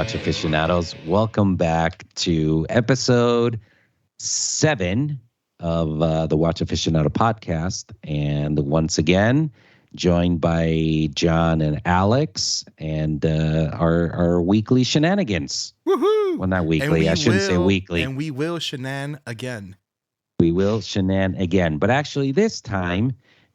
Watch Aficionados. Welcome back to episode 7 of the Watch Aficionado podcast. And once again, joined by John and Alex and our weekly shenanigans. Woohoo! Well, not weekly. I shouldn't say weekly. And we will shenan again. We will shenan again. But actually, this time,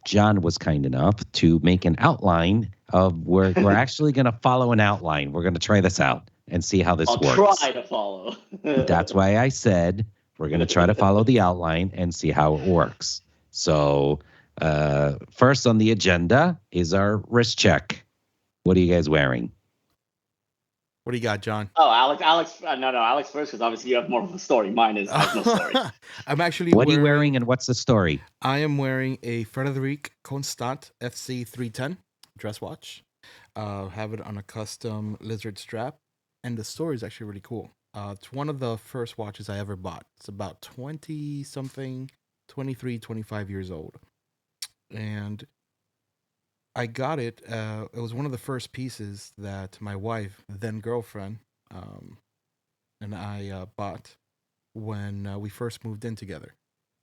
John was kind enough to make an outline of we're actually going to follow an outline. We're going to try this out and see how this works. I'll try to follow. That's why I said we're going to try to follow the outline and see how it works. So first on the agenda is our wrist check. What are you guys wearing? What do you got, John? Oh, Alex, Alex first, because obviously you have more of a story. Mine has no story. I'm actually What are you wearing and what's the story? I am wearing a Frederic Constant FC310 dress watch. Have it on a custom lizard strap. And the story is actually really cool. It's one of the first watches I ever bought. It's about 20-something, 23, 25 years old. And I got it. It was one of the first pieces that my wife, then girlfriend, and I bought when we first moved in together.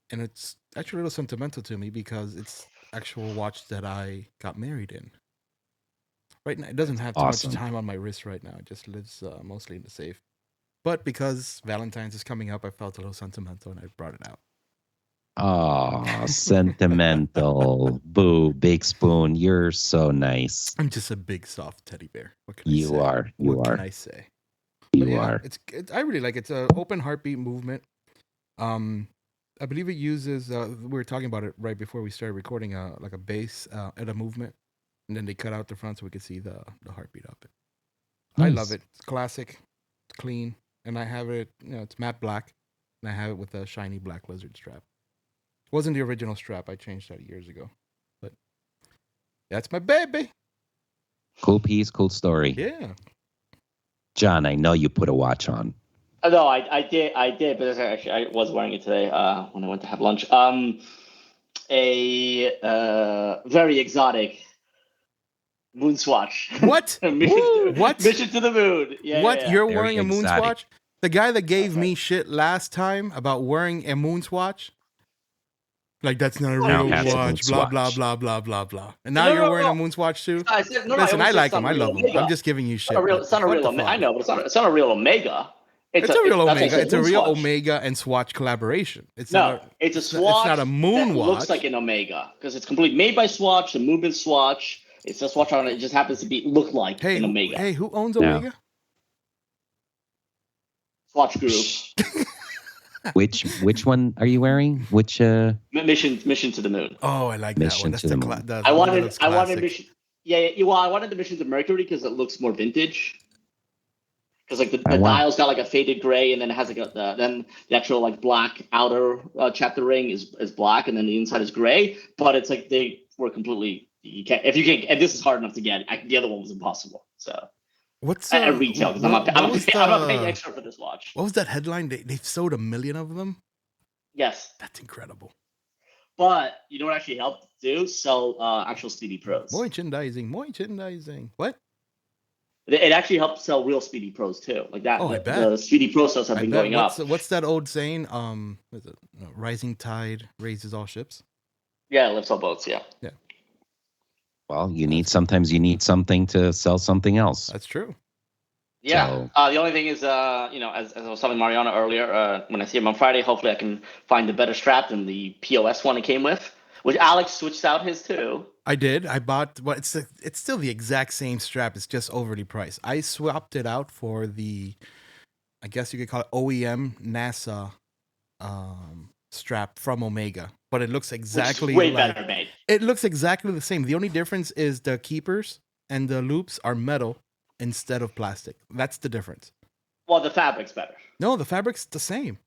And it's actually a little sentimental to me because it's actual watch that I got married in. Right now, it doesn't have too much time on my wrist right now. It just lives mostly in the safe. But because Valentine's is coming up, I felt a little sentimental and I brought it out. Oh, sentimental. Boo, big spoon. You're so nice. I'm just a big, soft teddy bear. What can You I say? are. You what are. can I say? You are. It's I really like it. It's an open heartbeat movement. I believe it uses. We were talking about it right before we started recording. Like a bass at a movement, and then they cut out the front so we could see the heartbeat of it. Nice. I love it. It's classic. It's clean, and I have it. It's matte black, and I have it with a shiny black lizard strap. It wasn't the original strap. I changed that years ago, but that's my baby. Cool piece, cool story. Yeah. John, I know you put a watch on. No, I did, but actually I was wearing it today when I went to have lunch. A very exotic moon swatch. What? What? Mission to the moon. Yeah. What? Yeah. You're Very wearing a moon exotic. swatch? The guy that gave me shit last time about wearing a moon swatch? Like, that's not a Now real has a moon watch, blah, blah, swatch. blah, blah, blah, blah. And now you're wearing a moon swatch too? I said, Listen, I like them. them. I love them. I'm just giving you shit. It's not a real Omega. I know, but it's not a real Omega. It's a real that's Omega. also It's a moon real swatch. Omega and Swatch collaboration. It's a Swatch. It's not a moon that watch. Looks like an Omega because it's completely made by Swatch. The movement Swatch. It's a Swatch on it. It just happens to look like an Omega. Hey, who owns Yeah. Omega? Swatch Group. Which one are you wearing? Which Mission to the moon. Oh, I like Mission that one. That's to the moon. the I one that wanted looks I wanted classic. Mission. Yeah. Well, I wanted the Mission to Mercury because it looks more vintage. Because like the dial's got like a faded gray, and then it has like then the actual like black outer chapter ring is black, and then the inside is gray. But it's like they were completely and this is hard enough to get. The other one was impossible. So What's at retail because I'm not paying extra for this watch. What was that headline? They've sold 1 million of them? Yes, That's incredible. but you know what actually helped do? Sell actual Speedy Pros. Merchandising. What? It actually helped sell real Speedy Pros too, like that. Oh, I the, bet. the Speedy Pro sales have been going up. What's that old saying? Is it rising tide raises all ships? Yeah, it lifts all boats. Yeah. well, sometimes you need something to sell something else. That's true. Yeah. So- The only thing is, as I was telling Mariana earlier, when I see him on Friday, hopefully I can find a better strap than the POS one it came with, which Alex switched out his too. I did. I bought. Well, it's still the exact same strap. It's just overly priced. I swapped it out for the, I guess you could call it OEM NASA strap from Omega, but it looks exactly Which is way better made. It looks exactly the same. The only difference is the keepers and the loops are metal instead of plastic. That's the difference. Well, the fabric's better. No, the fabric's the same.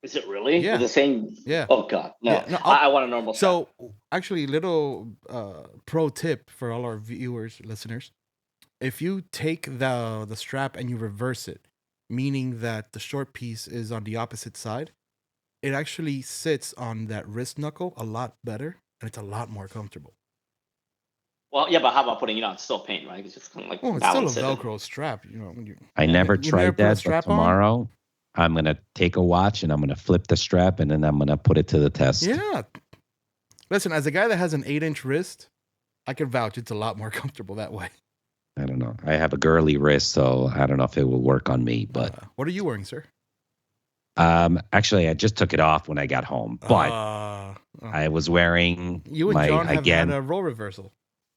Is it really? Yeah. The same? Yeah. Oh, God. No. Yeah, no, I want a normal strap. So, actually, little pro tip for all our viewers, listeners. If you take the strap and you reverse it, meaning that the short piece is on the opposite side, it actually sits on that wrist knuckle a lot better, and it's a lot more comfortable. Well, yeah, but how about putting it on? It's still paint, right? It's just kind of like Well, it's still a balance it. Velcro strap. You know, when you I never you never tried put a that, but strap on? tomorrow I'm gonna take a watch and I'm gonna flip the strap and then I'm gonna put it to the test. Yeah. Listen, as a guy that has an 8-inch wrist, I can vouch it's a lot more comfortable that way. I don't know. I have a girly wrist, so I don't know if it will work on me. But What are you wearing, sir? actually, I just took it off when I got home. But I was wearing you and John have had a role reversal.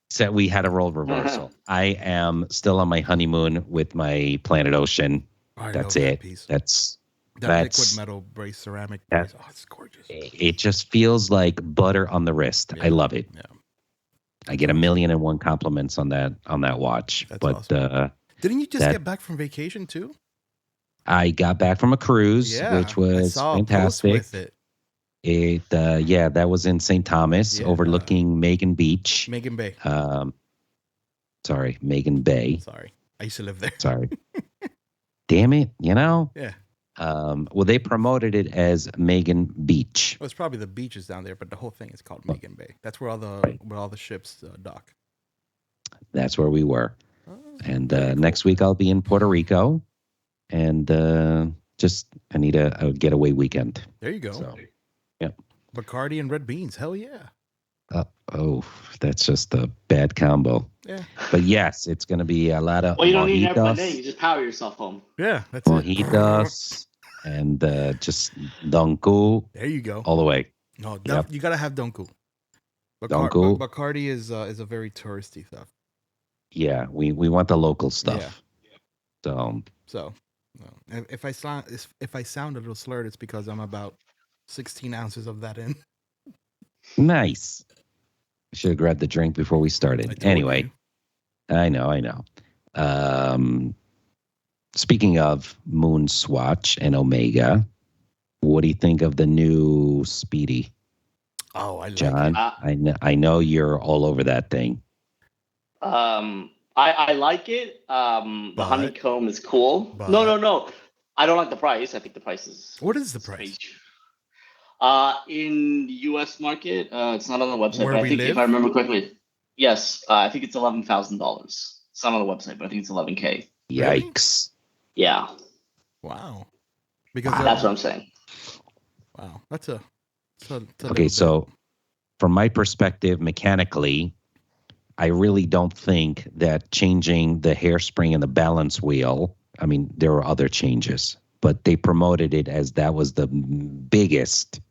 So we had a role reversal. I am still on my honeymoon with my Planet Ocean. That's it. Piece. That's liquid metal brace, ceramic brace. Oh, it's gorgeous. It just feels like butter on the wrist. Yeah. I love it. Yeah. I get 1,000,001 compliments on that watch. That's but awesome. Didn't you just get back from vacation too? I got back from a cruise, which was fantastic. With it. That was in St. Thomas, overlooking Megan Beach. Megan Bay. Sorry, Megan Bay. Sorry, I used to live there. Sorry. Damn it, you know? Yeah. Well, they promoted it as Megan Beach. Well, it's probably the beaches down there, but the whole thing is called Megan Bay. That's where all the ships dock. That's where we were. And cool. Next week I'll be in Puerto Rico, and I need a getaway weekend. There you go. So, yeah. Bacardi and red beans. Hell yeah. That's just a bad combo. Yeah. But yes, it's going to be a lot of. Well, you don't need to have you just power yourself home. Yeah, that's mojitos and just donku. There you go. All the way. No, you got to have donku. Donku. Bacardi is a very touristy stuff. Yeah, we want the local stuff. Yeah. So, if I sound a little slurred, it's because I'm about 16 ounces of that in. Nice. I should have grabbed the drink before we started. Anyway, I know. Speaking of Moon Swatch and Omega, what do you think of the new Speedy? Oh, I like John, it. I know you're all over that thing. I like it. The honeycomb is cool. No. I don't like the price. I think the price is. What is the price? In the U.S. market, it's not on the website. But I think if I remember correctly, yes, I think it's $11,000. It's not on the website, but I think it's $11K. Yikes! Really? Yeah. Wow. Because that's what I'm saying. Wow, that's a okay. So, from my perspective, mechanically, I really don't think that changing the hairspring and the balance wheel. I mean, there were other changes, but they promoted it as that was the biggest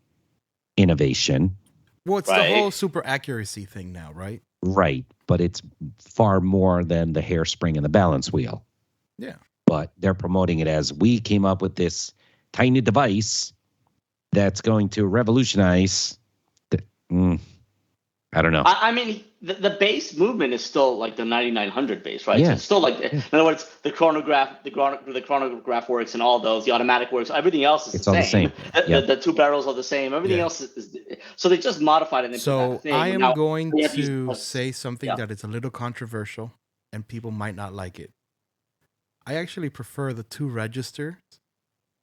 innovation. Well, it's the whole super accuracy thing now, right? Right, but it's far more than the hairspring and the balance wheel. Yeah. But they're promoting it as we came up with this tiny device that's going to revolutionize. I don't know. I mean, the base movement is still like the 9900 base, right? Yeah. So it's still like, in other words, the chronograph works and all those, the automatic works, everything else is it's the all same. The same. The two barrels are the same. Everything else is so they just modified it. So I am going to say something that is a little controversial and people might not like it. I actually prefer the 2 registers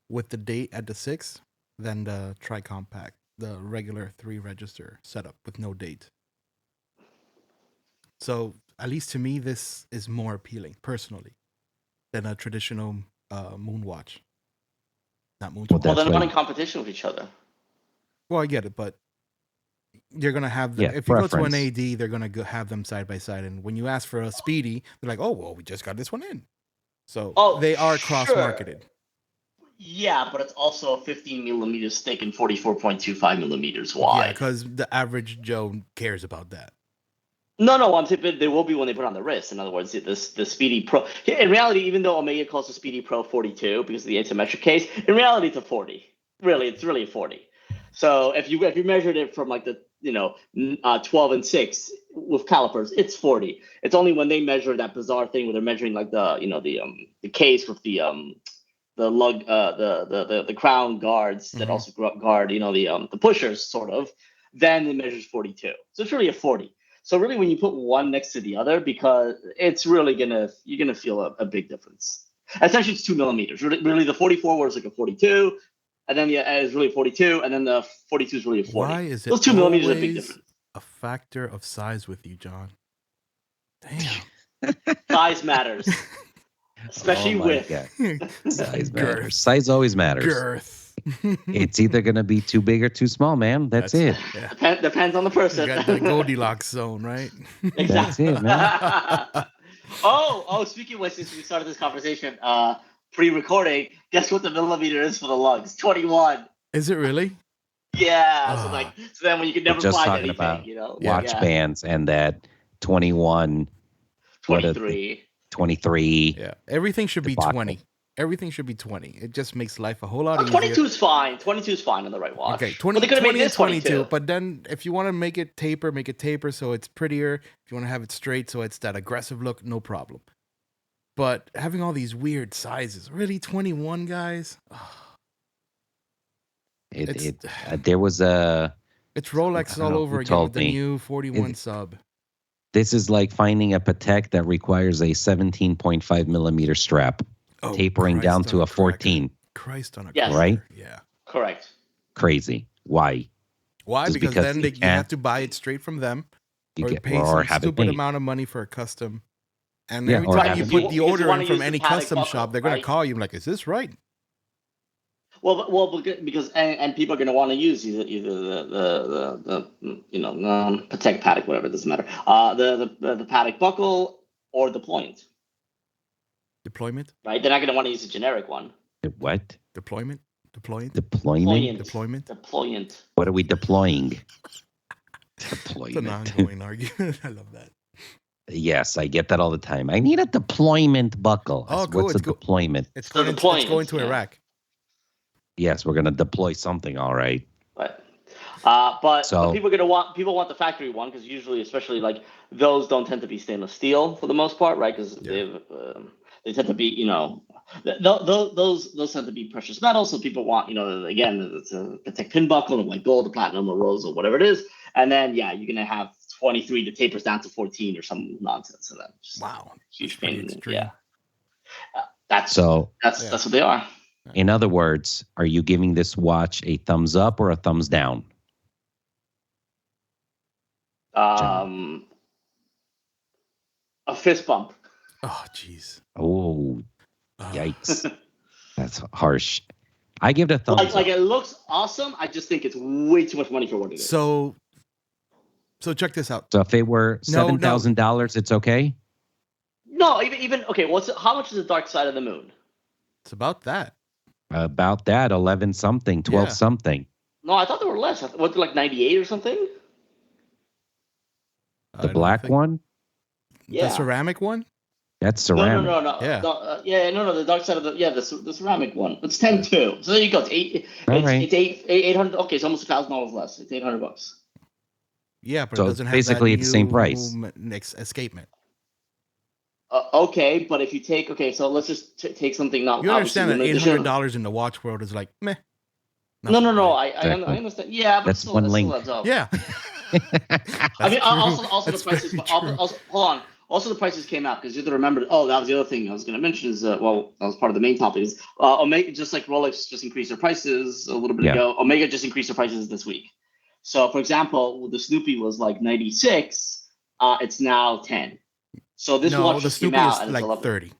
with the date at the 6 than the tri-compact, the regular 3 register setup with no date. So at least to me, this is more appealing personally than a traditional moon watch. Not moon. Well, they're not in competition with each other. Well, I get it, but you're gonna have them. If you go to an AD, they're gonna have them side by side. And when you ask for a Speedy, they're like, "Oh, well, we just got this one in." So they are cross-marketed. Yeah, but it's also a 15 millimeter stick and 44.25 millimeters wide. Yeah, because the average Joe cares about that. No, I'm saying there will be when they put on the wrist. In other words, the Speedy Pro. In reality, even though Omega calls the Speedy Pro 42 because of the asymmetric case, in reality it's a 40. Really, it's really a 40. So if you measured it from like the 12 and 6 with calipers, it's 40. It's only when they measure that bizarre thing where they're measuring like the case with the lug the crown guards that also guard the pushers sort of, then it measures 42. So it's really a 40. So really, when you put one next to the other, because it's really you're gonna feel a big difference. Essentially, it's 2 millimeters. Really, the 44 was like a 42, and then it's really 42, and then the 42 is really a 40. Why is it those 2 millimeters are a big difference? A factor of size with you, John? Damn. Size matters, especially with size matters. Size always matters. Girth. It's either going to be too big or too small, man. That's it. Yeah. Depends on the person. You got the Goldilocks zone, right? Exactly. That's it, man. Speaking of which, since we started this conversation, pre-recording, guess what the millimeter is for the lugs? 21. Is it really? Yeah. So then when you can never just find talking anything, about you know, watch bands and that 21, 23. 23. Yeah. Everything should be debacle. 20. Everything should be 20. It just makes life a whole lot easier. 22 is fine. 22 is fine on the right watch. Okay, 20 and 22. But then if you want to make it taper so it's prettier. If you want to have it straight so it's that aggressive look, no problem. But having all these weird sizes, really 21 guys? There was a... It's Rolex all over again with the new 41 sub. This is like finding a Patek that requires a 17.5 millimeter strap. Tapering down to a 14. Christ on a yes. Right? Yeah. Correct. Crazy. Why? Because then you have to buy it straight from them or pay some stupid amount of money for a custom. And every time you put the order in from any custom shop, they're going to call you like, is this right? Well, because people are going to want to use either the Patek Patek, whatever, it doesn't matter. The Patek buckle or the point. Deployment? Right? They're not going to want to use a generic one. What? Deployment? Deployment? What are we deploying? Deployment. It's an ongoing argument. I love that. Yes, I get that all the time. I need a deployment buckle. Oh, cool. What's a deployment? It's going to Iraq. Yes, we're going to deploy something, all right. But people want the factory one because usually, especially like those, don't tend to be stainless steel for the most part, right? Because they tend to be, those tend to be precious metals. So people want, again, it's a Patek pin buckle of like gold or platinum or rose or whatever it is, and then you're gonna have 23 that tapers down to 14 or some nonsense, and then huge pain. Yeah, that's what they are. In other words, are you giving this watch a thumbs up or a thumbs down? A fist bump. Oh, jeez. Oh, yikes. That's harsh. I give it a thumbs up. Like it looks awesome. I just think it's way too much money for what it is. So check this out. So if it were $7,000, it's okay? No, even okay. How much is the Dark Side of the Moon? It's about that. About that, 11 something, 12 something. No, I thought they were less. Was it like 98 or something? The black one? Yeah. The ceramic one? That's ceramic. No. Yeah. The Dark Side of the ceramic one. It's 10 too. So there you go. It's $800. Okay, it's almost $1,000 less. It's $800. Yeah, but so it doesn't have basically that it's the same price. Escapement. Okay, but if you take so let's just take something not. You understand that $800 in the watch world is like meh. No. I understand. Yeah, but that's still, one link. Yeah. I mean, also the prices. Also, hold on. Also, the prices came out because you have to remember. Oh, that was the other thing I was going to mention. Is that was part of the main topic. Is Omega, just like Rolex just increased their prices a little bit ago. Omega just increased their prices this week. So, for example, the Snoopy was like 96. It's now 10. So this watch the came Snoopy out is like 30.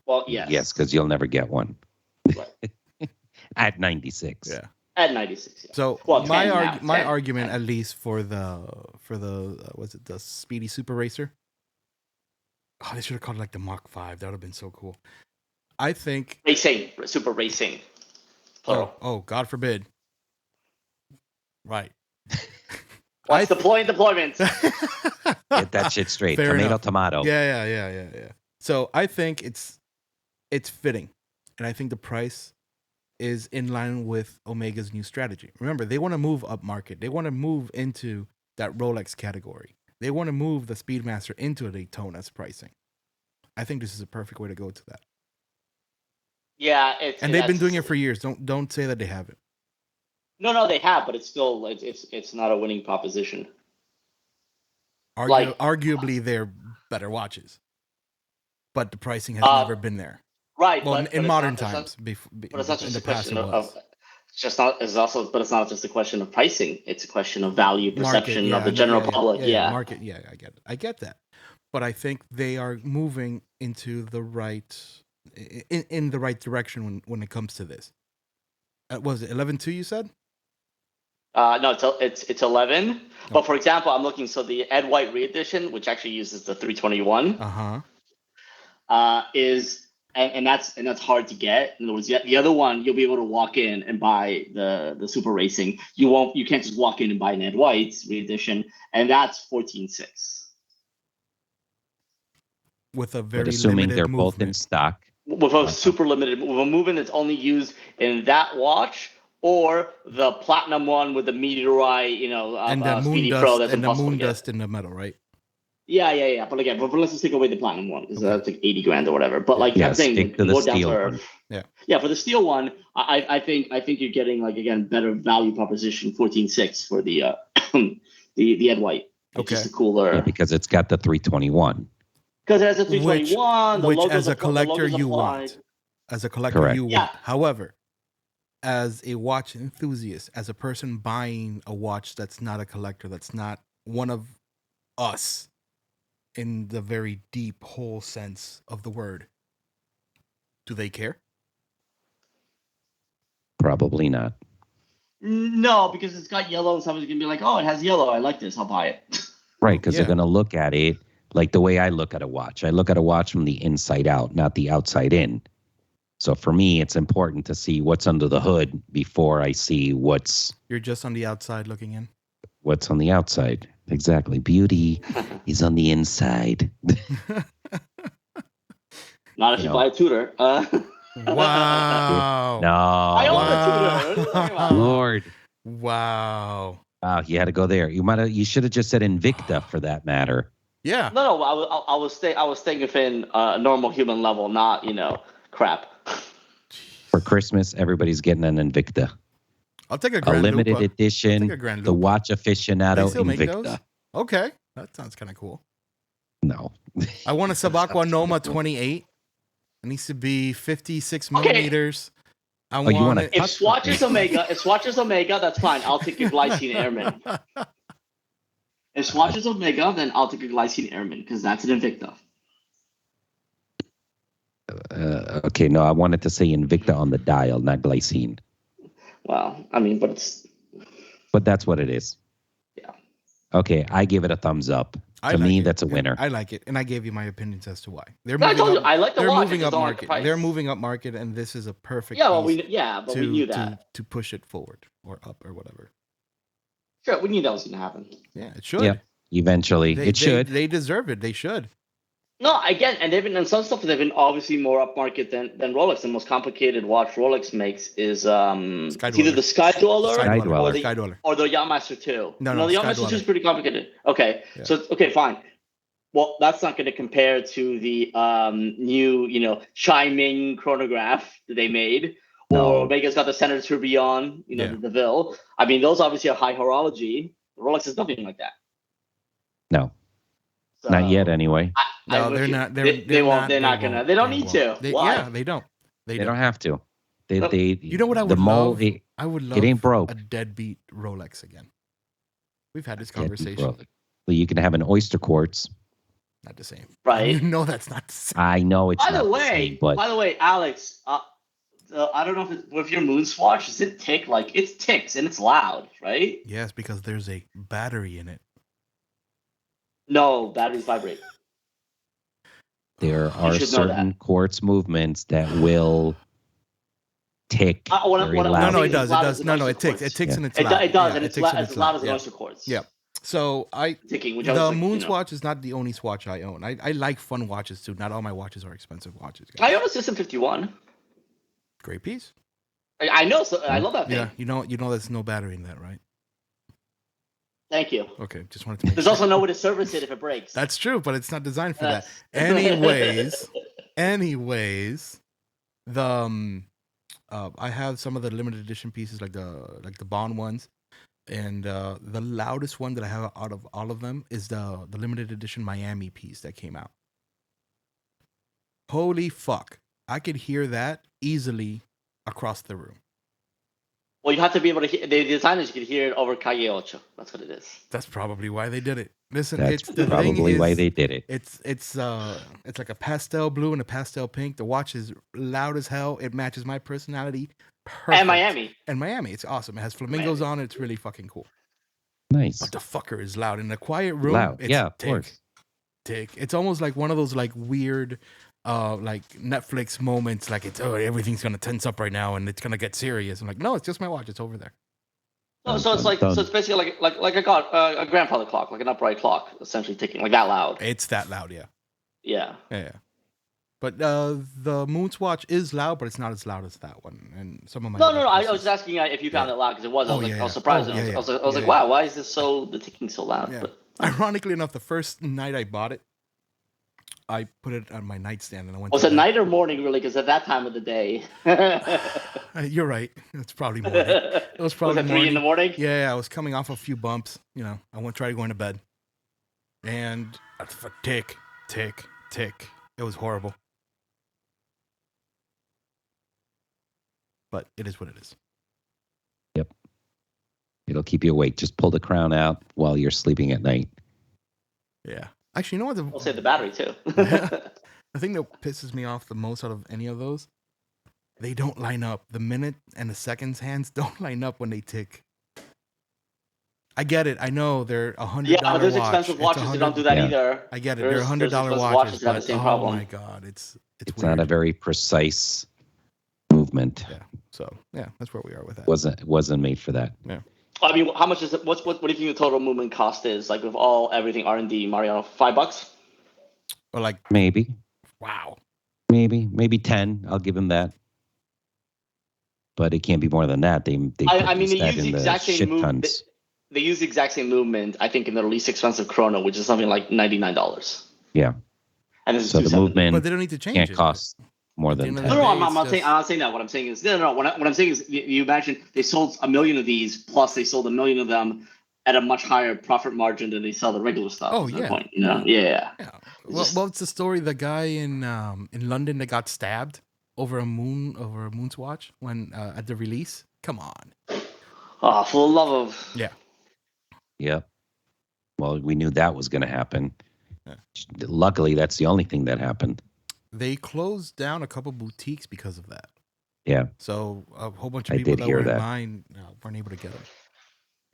Well, yes. Yes, because you'll never get one. Right. At 96. Yeah. At 96. Yeah. So my argument, at least for the was it the Speedy Super Racer? Oh, they should have called it like the Mach 5. That would have been so cool. I think Super Racing. Plural. Oh, God forbid. Right. What's deployment? Get that shit straight. Tomato. Yeah. So I think it's fitting, and I think the price is in line with Omega's new strategy. Remember, they want to move up market. They want to move into that Rolex category. They want to move the Speedmaster into a Daytona's pricing. I think this is a perfect way to go to that. Yeah, they've been doing it for years. Don't say that they haven't. No, they have, but it's still it's not a winning proposition. Arguably, they're better watches, but the pricing has never been there. Right. Well, in modern times, but it's not just a question of just not. It's also, but it's not just a question of pricing. It's a question of value perception of the general public. Market. Yeah, I get that. But I think they are moving into the right in the right direction when it comes to this. Was it 11.2 you said? No, it's 11. But for example, I'm looking. So the Ed White reedition, which actually uses the 321, is and that's hard to get. In other words, the other one you'll be able to walk in and buy the Super Racing. You can't just walk in and buy an Ed White's reedition, and that's 14.6. With a very assuming limited they're movement. both in stock. With a super limited, with a movement that's only used in that watch, or the platinum one with the meteorite, and the Speedy Pro that's and the impossible moon to get. dust in the metal, right? Yeah. But again, let's just take away the platinum one because that's like 80 grand or whatever. But like I'm saying, stick to the more down steel to one. earth. Yeah. For the steel one, I think you're getting like again better value proposition 14.6 for the the Ed White. It's just a cooler. Yeah, because it's got the 321. Because it has a 321, which as a collector you want. As a collector you want. However, as a watch enthusiast, as a person buying a watch that's not a collector, that's not one of us in the very deep whole sense of the word, do they care? Probably not. No, because it's got yellow and somebody's going to be like, oh, it has yellow. I like this. I'll buy it. Right, because they're going to look at it like the way I look at a watch. I look at a watch from the inside out, not the outside in. So for me, it's important to see what's under the hood before I see what's... You're just on the outside looking in? What's on the outside. Exactly. Beauty is on the inside. Not if you buy a Tudor. Wow. No. I own a Tudor. What are you talking about? Lord. Wow. Wow, you had to go there. You should have just said Invicta for that matter. Yeah. No. I was thinking within a normal human level, not crap. For Christmas, everybody's getting an Invicta. I'll take a limited edition. The Watch Aficionado Invicta. Okay, that sounds kind of cool. No. I want a Sabacqua Noma 28. It needs to be 56 millimeters. I want it. If Swatch is Omega, that's fine. I'll take a Glycine Airman. If Swatch is Omega, then I'll take a Glycine Airman because that's an Invicta. Okay, no, I wanted to say Invicta on the dial, not Glycine. Well, I mean, but that's what it is. Yeah. Okay, I give it a thumbs up. To me, that's a winner. I like it, and I gave you my opinions as to why. I like the watch. Moving up market. They're moving up market, and this is a perfect. Yeah, we knew that to push it forward or up or whatever. Sure, we knew that was going to happen. Yeah, it should. Yeah, eventually, it should. They deserve it. They should. No, again, and they've been in some stuff. They've been obviously more upmarket than Rolex. The most complicated watch Rolex makes is it's either the Sky Dweller or the Yachtmaster 2. No, the Yachtmaster 2 is pretty complicated. Okay, so fine. Well, that's not going to compare to the new chiming chronograph that they made. No. Or Omega's got the Senator Tourbillon, the DeVille. I mean, those obviously are high horology. Rolex is nothing like that. No. So, not yet, anyway. No, they're not. They won't. They're not gonna. They don't need to. Why? Yeah, they don't. They don't have to. They. You know what I would love? I would love. It ain't broke. A deadbeat Rolex again. We've had this conversation. Well, you can have an oyster quartz. Not the same, right? No, that's not the same. I know it's. By the way, Alex. I don't know if your moon swatch does it tick like it ticks and it's loud, right? Yes, because there's a battery in it. No, batteries vibrate. There are certain quartz movements that will tick. Very loud. No, it does. It does. No, it ticks. It ticks and it's loud. It does, and it's as loud as an oyster quartz. Yeah. So the moon swatch is not the only swatch I own. I like fun watches too. Not all my watches are expensive watches. I own a System 51. Great piece. I know. So I love that thing. Yeah, you know, there's no battery in that, right? Thank you. Okay, just wanted to make There's also no way to service it if it breaks. That's true, but it's not designed for that. Anyways, the I have some of the limited edition pieces like the Bond ones, and the loudest one that I have out of all of them is the limited edition Miami piece that came out. Holy fuck. I could hear that easily across the room. Well, you have to be able to hear. The designers, you can hear it over Calle Ocho. That's what it is. That's probably why they did it. Listen, That's it's the thing probably is why they did it. it's like a pastel blue and a pastel pink. The watch is loud as hell. It matches my personality perfect. And Miami. And Miami, it's awesome. It has flamingos on it. It's really fucking cool. Nice. But the fucker is loud. In a quiet room, Loud. it's Yeah, of course. tick. It's almost like one of those like weird like Netflix moments, like it's everything's gonna tense up right now and it's gonna get serious. I'm like, no, it's just my watch. It's over there. So it's basically like a grandfather clock, like an upright clock, essentially ticking like that loud. It's that loud, yeah. Yeah. But the Moon's watch is loud, but it's not as loud as that one. And some of my No. I was just asking if you found it loud because it was. I was surprised. I was like, wow, why is the ticking so loud? Yeah. But ironically enough, the first night I bought it, I put it on my nightstand and I went. Was it night or morning, really? Because at that time of the day. You're right. It's probably morning. It was probably was it 3 in the morning? Yeah, I was coming off a few bumps. You know, I went try going to bed, and tick. It was horrible. But it is what it is. Yep. It'll keep you awake. Just pull the crown out while you're sleeping at night. Yeah. Actually, you know what? We'll save the battery too. The thing that pisses me off the most out of any of those, they don't line up. The minute and the seconds hands don't line up when they tick. I get it. I know they're $100. Yeah, but there's expensive watches that don't do that either. I get it. They're $100 watches, that have the same problem. Oh my god, it's It's weird. not a very precise movement. Yeah. So yeah, that's where we are with that. Wasn't made for that. Yeah. I mean, how much is it? What do you think the total movement cost is? Like with everything R&D, Mariano, $5? Or like Maybe. wow. Maybe 10. I'll give him that. But it can't be more than that. They use the exact same movement. They use the exact same movement, I think, in the least expensive chrono, which is something like $99. Yeah. And this so is the movement but they don't need to change can't it. cost more than 10. No, I'm not saying that. What I'm saying is What I'm saying is you imagine they sold 1 million of these, plus they sold 1 million of them at a much higher profit margin than they sell the regular stuff. Oh yeah. Point, Yeah. Well, it's the story. The guy in London that got stabbed over a Moon's watch when at the release. Come on. Oh, for the love of. Yeah. Yep. Well, we knew that was going to happen. Yeah. Luckily, that's the only thing that happened. They closed down a couple boutiques because of that. Yeah. So a whole bunch of people that were in line weren't able to get them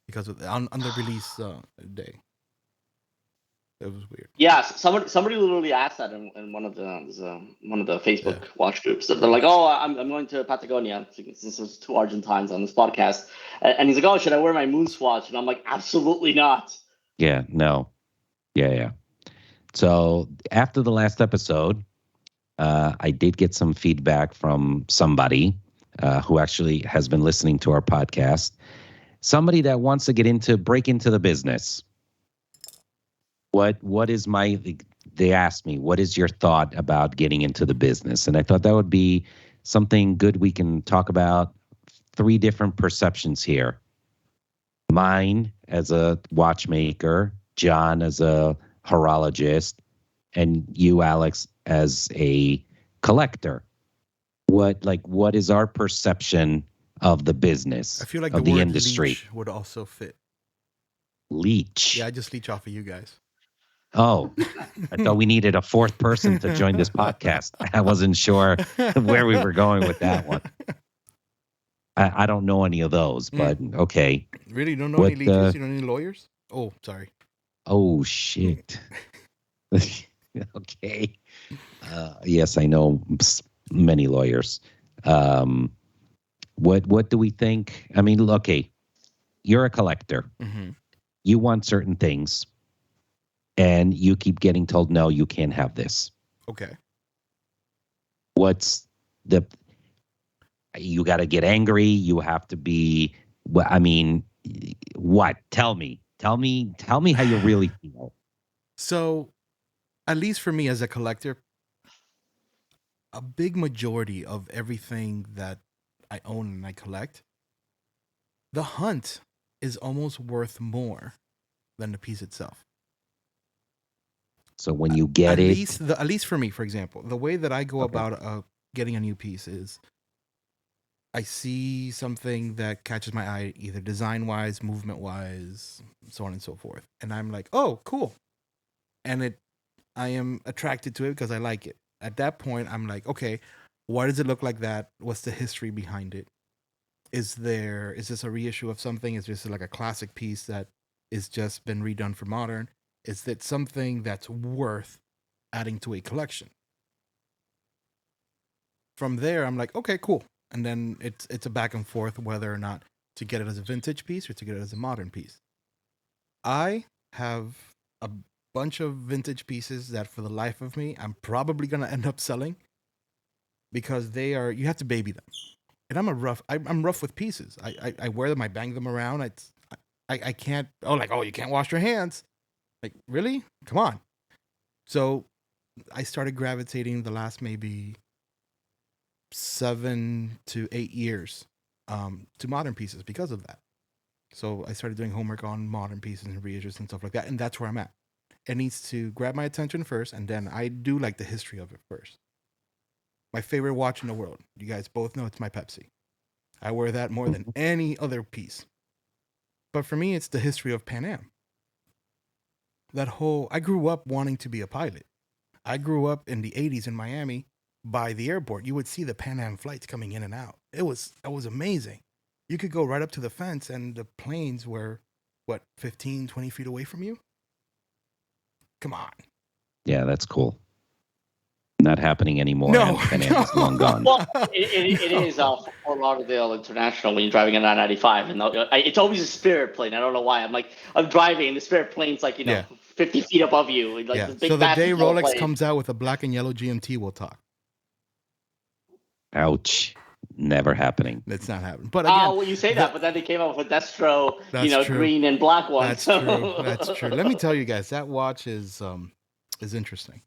because of on the release day. It was weird. Yeah, somebody literally asked that in one of the Facebook watch groups. They're like, "Oh, I'm going to Patagonia since there's 2 Argentines on this podcast," and he's like, "Oh, should I wear my Moonswatch?" And I'm like, "Absolutely not." Yeah. No. Yeah. So after the last episode, I did get some feedback from somebody who actually has been listening to our podcast. Somebody that wants to break into the business. What is they asked me, what is your thought about getting into the business? And I thought that would be something good we can talk about. 3 different perceptions here. Mine as a watchmaker, John as a horologist, and you, Alex, as a collector. What is our perception of the business? I feel like of the the word industry leech would also fit. Leech. Yeah, I just leech off of you guys. Oh, I thought we needed a 4th person to join this podcast. I wasn't sure where we were going with that one. I don't know any of those, but okay. Really? You don't know any leeches? You don't know any lawyers? Oh, sorry. Oh, shit. Okay. Yes, I know many lawyers. What do we think? I mean, okay, you're a collector. Mm-hmm. You want certain things, and you keep getting told, no, you can't have this. Okay. You got to get angry. You have to be, I mean, what? Tell me how you really feel. So, at least for me as a collector, a big majority of everything that I own and I collect, the hunt is almost worth more than the piece itself. So when you get at least for me, for example, the way that I go about getting a new piece is I see something that catches my eye, either design-wise, movement-wise, so on and so forth, and I'm like, oh, cool, and I am attracted to it because I like it. At that point, I'm like, okay, why does it look like that? What's the history behind it? Is this a reissue of something? Is this like a classic piece that is just been redone for modern? Is it something that's worth adding to a collection? From there, I'm like, okay, cool. And then it's a back and forth whether or not to get it as a vintage piece or to get it as a modern piece. I have a bunch of vintage pieces that for the life of me, I'm probably going to end up selling because you have to baby them. And I'm rough with pieces. I wear them, I bang them around. I can't, you can't wash your hands. Like, really? Come on. So I started gravitating the last maybe 7 to 8 years to modern pieces because of that. So I started doing homework on modern pieces and reissues and stuff like that, and that's where I'm at. It needs to grab my attention first, and then I do like the history of it first. My favorite watch in the world, you guys both know, it's my Pepsi. I wear that more than any other piece. But for me, it's the history of Pan Am. I grew up wanting to be a pilot. I grew up in the 80s in Miami. By the airport, you would see the Pan Am flights coming in and out. It was amazing. You could go right up to the fence and the planes were, 15, 20 feet away from you? Come on. Yeah, that's cool. Not happening anymore. No, Pan Am is long gone. Well, it is Fort Lauderdale International when you're driving a 995, and it's always a Spirit plane. I don't know why. I'm driving, and the Spirit plane's like 50 feet above you. Like this big, so the day Rolex plane. comes out with a black and yellow GMT, we'll talk. Ouch. Never happening. It's not happening. But again, well, you say that, but then they came up with a Destro, true. green and black one. That's true. That's true. Let me tell you guys, that watch is interesting.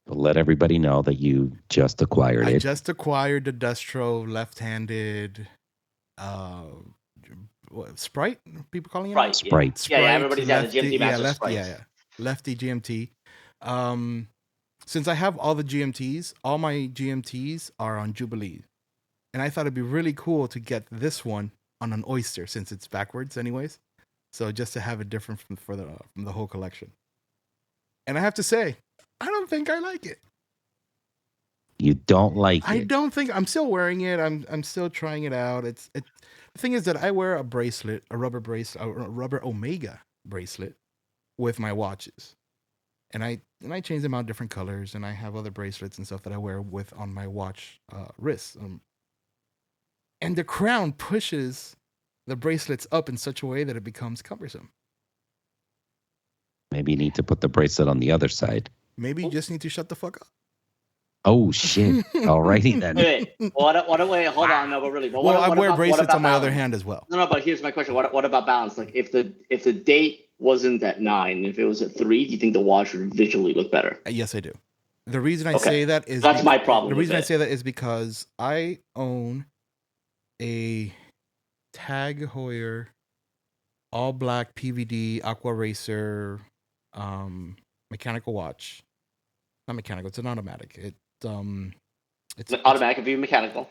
But let everybody know that you just acquired it. I just acquired the Destro left-handed Sprite. People calling it Sprite. Yeah, everybody's got the GMT Master Sprite. Yeah, lefty GMT. Since I have all the GMTs, all my GMTs are on Jubilee. And I thought it'd be really cool to get this one on an Oyster since it's backwards anyways. So just to have it different from the whole collection. And I have to say, I don't think I like it. You don't like it? I don't think. I'm still wearing it. I'm still trying it out. The thing is that I wear a rubber Omega bracelet with my watches. And I change them out different colors, and I have other bracelets and stuff that I wear on my watch wrists. And the crown pushes the bracelets up in such a way that it becomes cumbersome. Maybe you need to put the bracelet on the other side. Maybe you just need to shut the fuck up. Oh shit! Alrighty then. Wait, wait, hold on, no, but really. But I wear bracelets on my other hand as well. No, but here's my question: What about balance? Like, if the date wasn't at 9, if it was at 3, do you think the watch would visually look better? Yes, I do. The reason I say that is that's my problem. The reason I say that is because I own a Tag Heuer all black PVD Aqua Racer mechanical watch. Not mechanical, it's an automatic. It's automatic. If you're mechanical.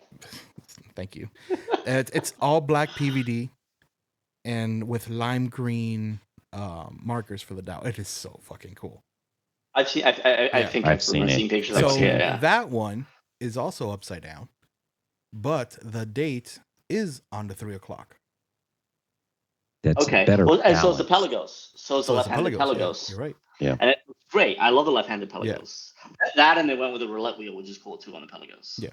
Thank you. It's all black PVD and with lime green markers for the dial. It is so fucking cool. I think I've seen pictures. So that one is also upside down, but the date is on the 3 o'clock. That's okay. Better. Well, and so is the Pelagos. So is the left-handed Pelagos. Yeah, you're right. Yeah. And it's great. I love the left-handed Pelagos. Yeah. That and they went with the roulette wheel, which is cool too on the Pelagos. Yeah.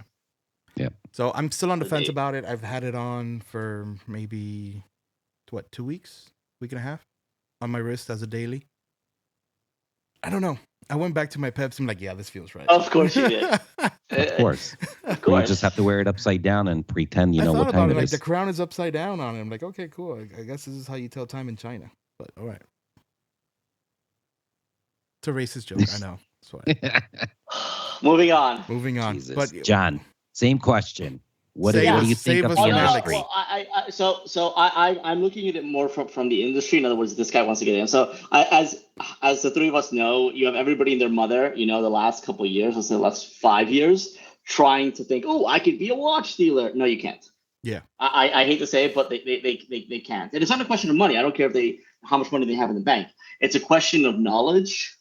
Yeah. So I'm still on the fence about it. I've had it on for maybe 2 weeks, week and a half, on my wrist as a daily. I don't know. I went back to my Pepsi. I'm like, yeah, this feels right. Of course you did. Of course. You just have to wear it upside down and pretend you know what time it is. The crown is upside down on it. I'm like, okay, cool. I guess this is how you tell time in China. But all right. It's a racist joke. I know. Moving on. Jesus. But John, same question. What do you think of the industry? Well, I'm looking at it more from the industry. In other words, this guy wants to get in. So as the three of us know, you have everybody and their mother. The last couple of years, let's say the last 5 years, trying to think, oh, I could be a watch dealer. No, you can't. Yeah. I hate to say it, but they can't. And it's not a question of money. I don't care if how much money they have in the bank. It's a question of knowledge.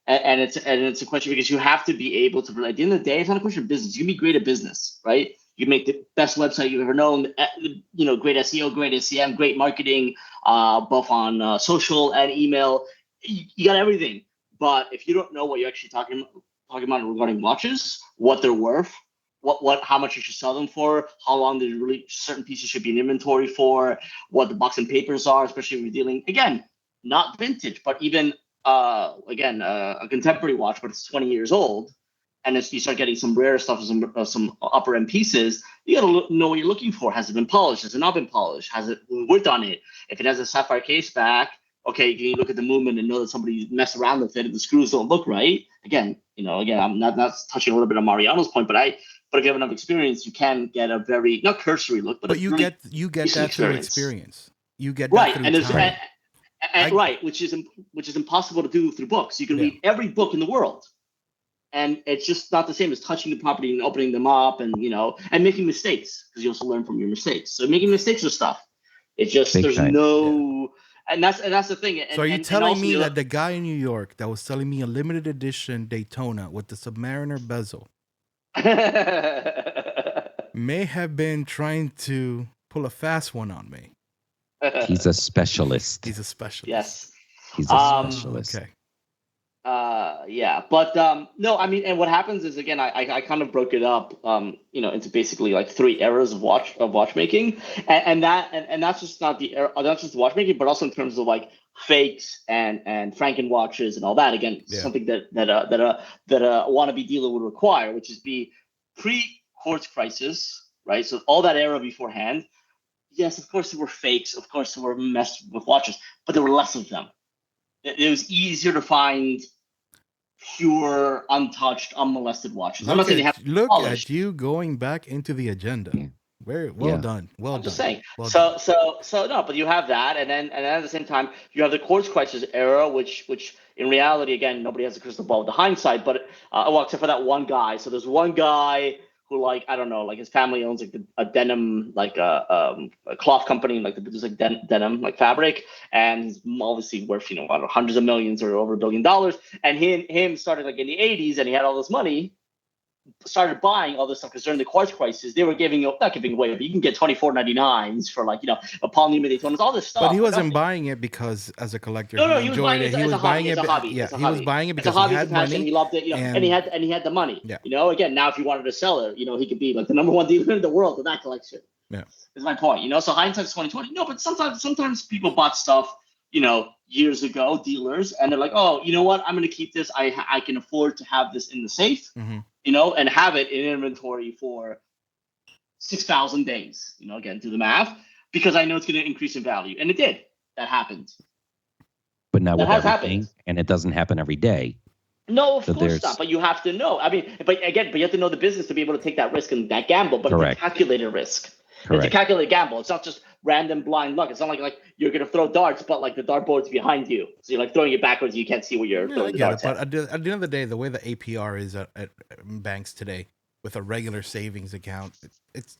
And it's a question because you have to be able to. At the end of the day, it's not a question of business. You can be great at business, right? You can make the best website you've ever known. Great SEO, great SEM, great marketing, both on social and email. You got everything. But if you don't know what you're actually talking about regarding watches, what they're worth, how much you should sell them for, how long certain pieces should be in inventory for, what the box and papers are, especially if you're dealing, again, not vintage, but even a contemporary watch, but it's 20 years old, and as you start getting some rare stuff, some upper end pieces, you gotta know what you're looking for. Has it been polished? Has it not been polished? Has it worked on it? If it has a sapphire case back, okay, you can look at the movement and know that somebody messed around with it and the screws don't look right. Again, I'm not touching a little bit on Mariano's point, but if you have enough experience, you can get a very not cursory look, but you really get that through experience. You get that right, through and time. Right, which is impossible to do through books. You can read every book in the world, and it's just not the same as touching the property and opening them up, and and making mistakes, because you also learn from your mistakes. So making mistakes with stuff, it's just Big there's time. no, and that's the thing. So are you telling me that the guy in New York that was selling me a limited edition Daytona with the Submariner bezel may have been trying to pull a fast one on me? He's a specialist. He's a specialist. Yes. He's a specialist. Okay. Yeah, but no, I mean, and what happens is, again, I kind of broke it up, into basically like 3 eras of watchmaking, and that's just not that's just watchmaking, but also in terms of like fakes and Franken watches and all that. Again, something that a wannabe dealer would require, which is be pre-quartz crisis, right? So all that era beforehand. Yes, of course there were fakes, of course there were messed with watches, but there were less of them. It was easier to find pure, untouched, unmolested watches. I'm not saying they have to look polished. at you going back into the agenda. Very well done. Well I'm done. just saying. Well so no, but you have that, and then at the same time you have the quartz crisis era, which in reality, again, nobody has a crystal ball with the hindsight, but except for that one guy. So there's one guy who, like, I don't know, like his family owns like a denim, like a cloth company, like there's like denim, like fabric, and he's obviously worth, hundreds of millions or over $1 billion. And him started like in the 80s, and he had all this money, started buying all this stuff because during the quartz crisis, they were not giving away, but you can get 24.99s for like, a Paul Newman Daytonas, all this stuff. But he wasn't buying it because as a collector, no, he enjoyed it. He was buying it. Yeah, he was buying it because he had money. He loved it, and he had the money. Yeah. Again, now if you wanted to sell it, he could be like the number 1 dealer in the world with that collection. Yeah, is my point. So hindsight's 2020. No, but sometimes people bought stuff, years ago, dealers, and they're like, oh, you know what? I'm going to keep this. I can afford to have this in the safe. Mm-hmm. And have it in inventory for 6,000 days, again, do the math, because I know it's going to increase in value. And it did. That happened. But not with everything, happened. And it doesn't happen every day. No, of course not. But you have to know. I mean, but you have to know the business to be able to take that risk and that gamble, but it's a calculated risk. Correct. It's a calculated gamble. It's not just random blind luck. It's not like you're going to throw darts, but like the dartboard's behind you. So you're like throwing it backwards. You can't see where you're throwing the darts. But at the end of the day, the way the APR is at banks today with a regular savings account,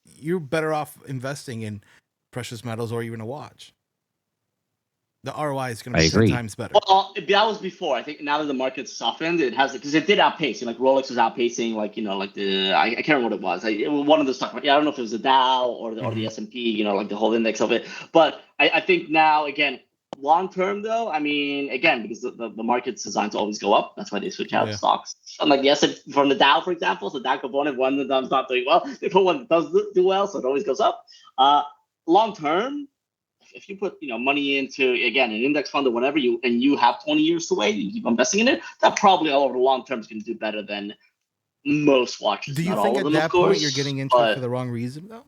you're better off investing in precious metals or even a watch. The ROI is going to be 10 times better. Well, that was before. I think now that the market's softened, it has, because it did outpace. Like Rolex was outpacing, like I can't remember what it was. One of the stock. I don't know if it was the Dow or the S&P. Like the whole index of it. But I think now, again, long term though, I mean, again, because the market's designed to always go up. That's why they switch out stocks. Unlike the S&P from the Dow, for example. So Dow component, one of them's not doing well. They put one that does do well, so it always goes up. Long term, if you put money into, again, an index fund or whatever, you have 20 years to wait, you keep investing in it, that probably all over the long term is going to do better than most watches. Do you think at that point you're getting into it for the wrong reason though?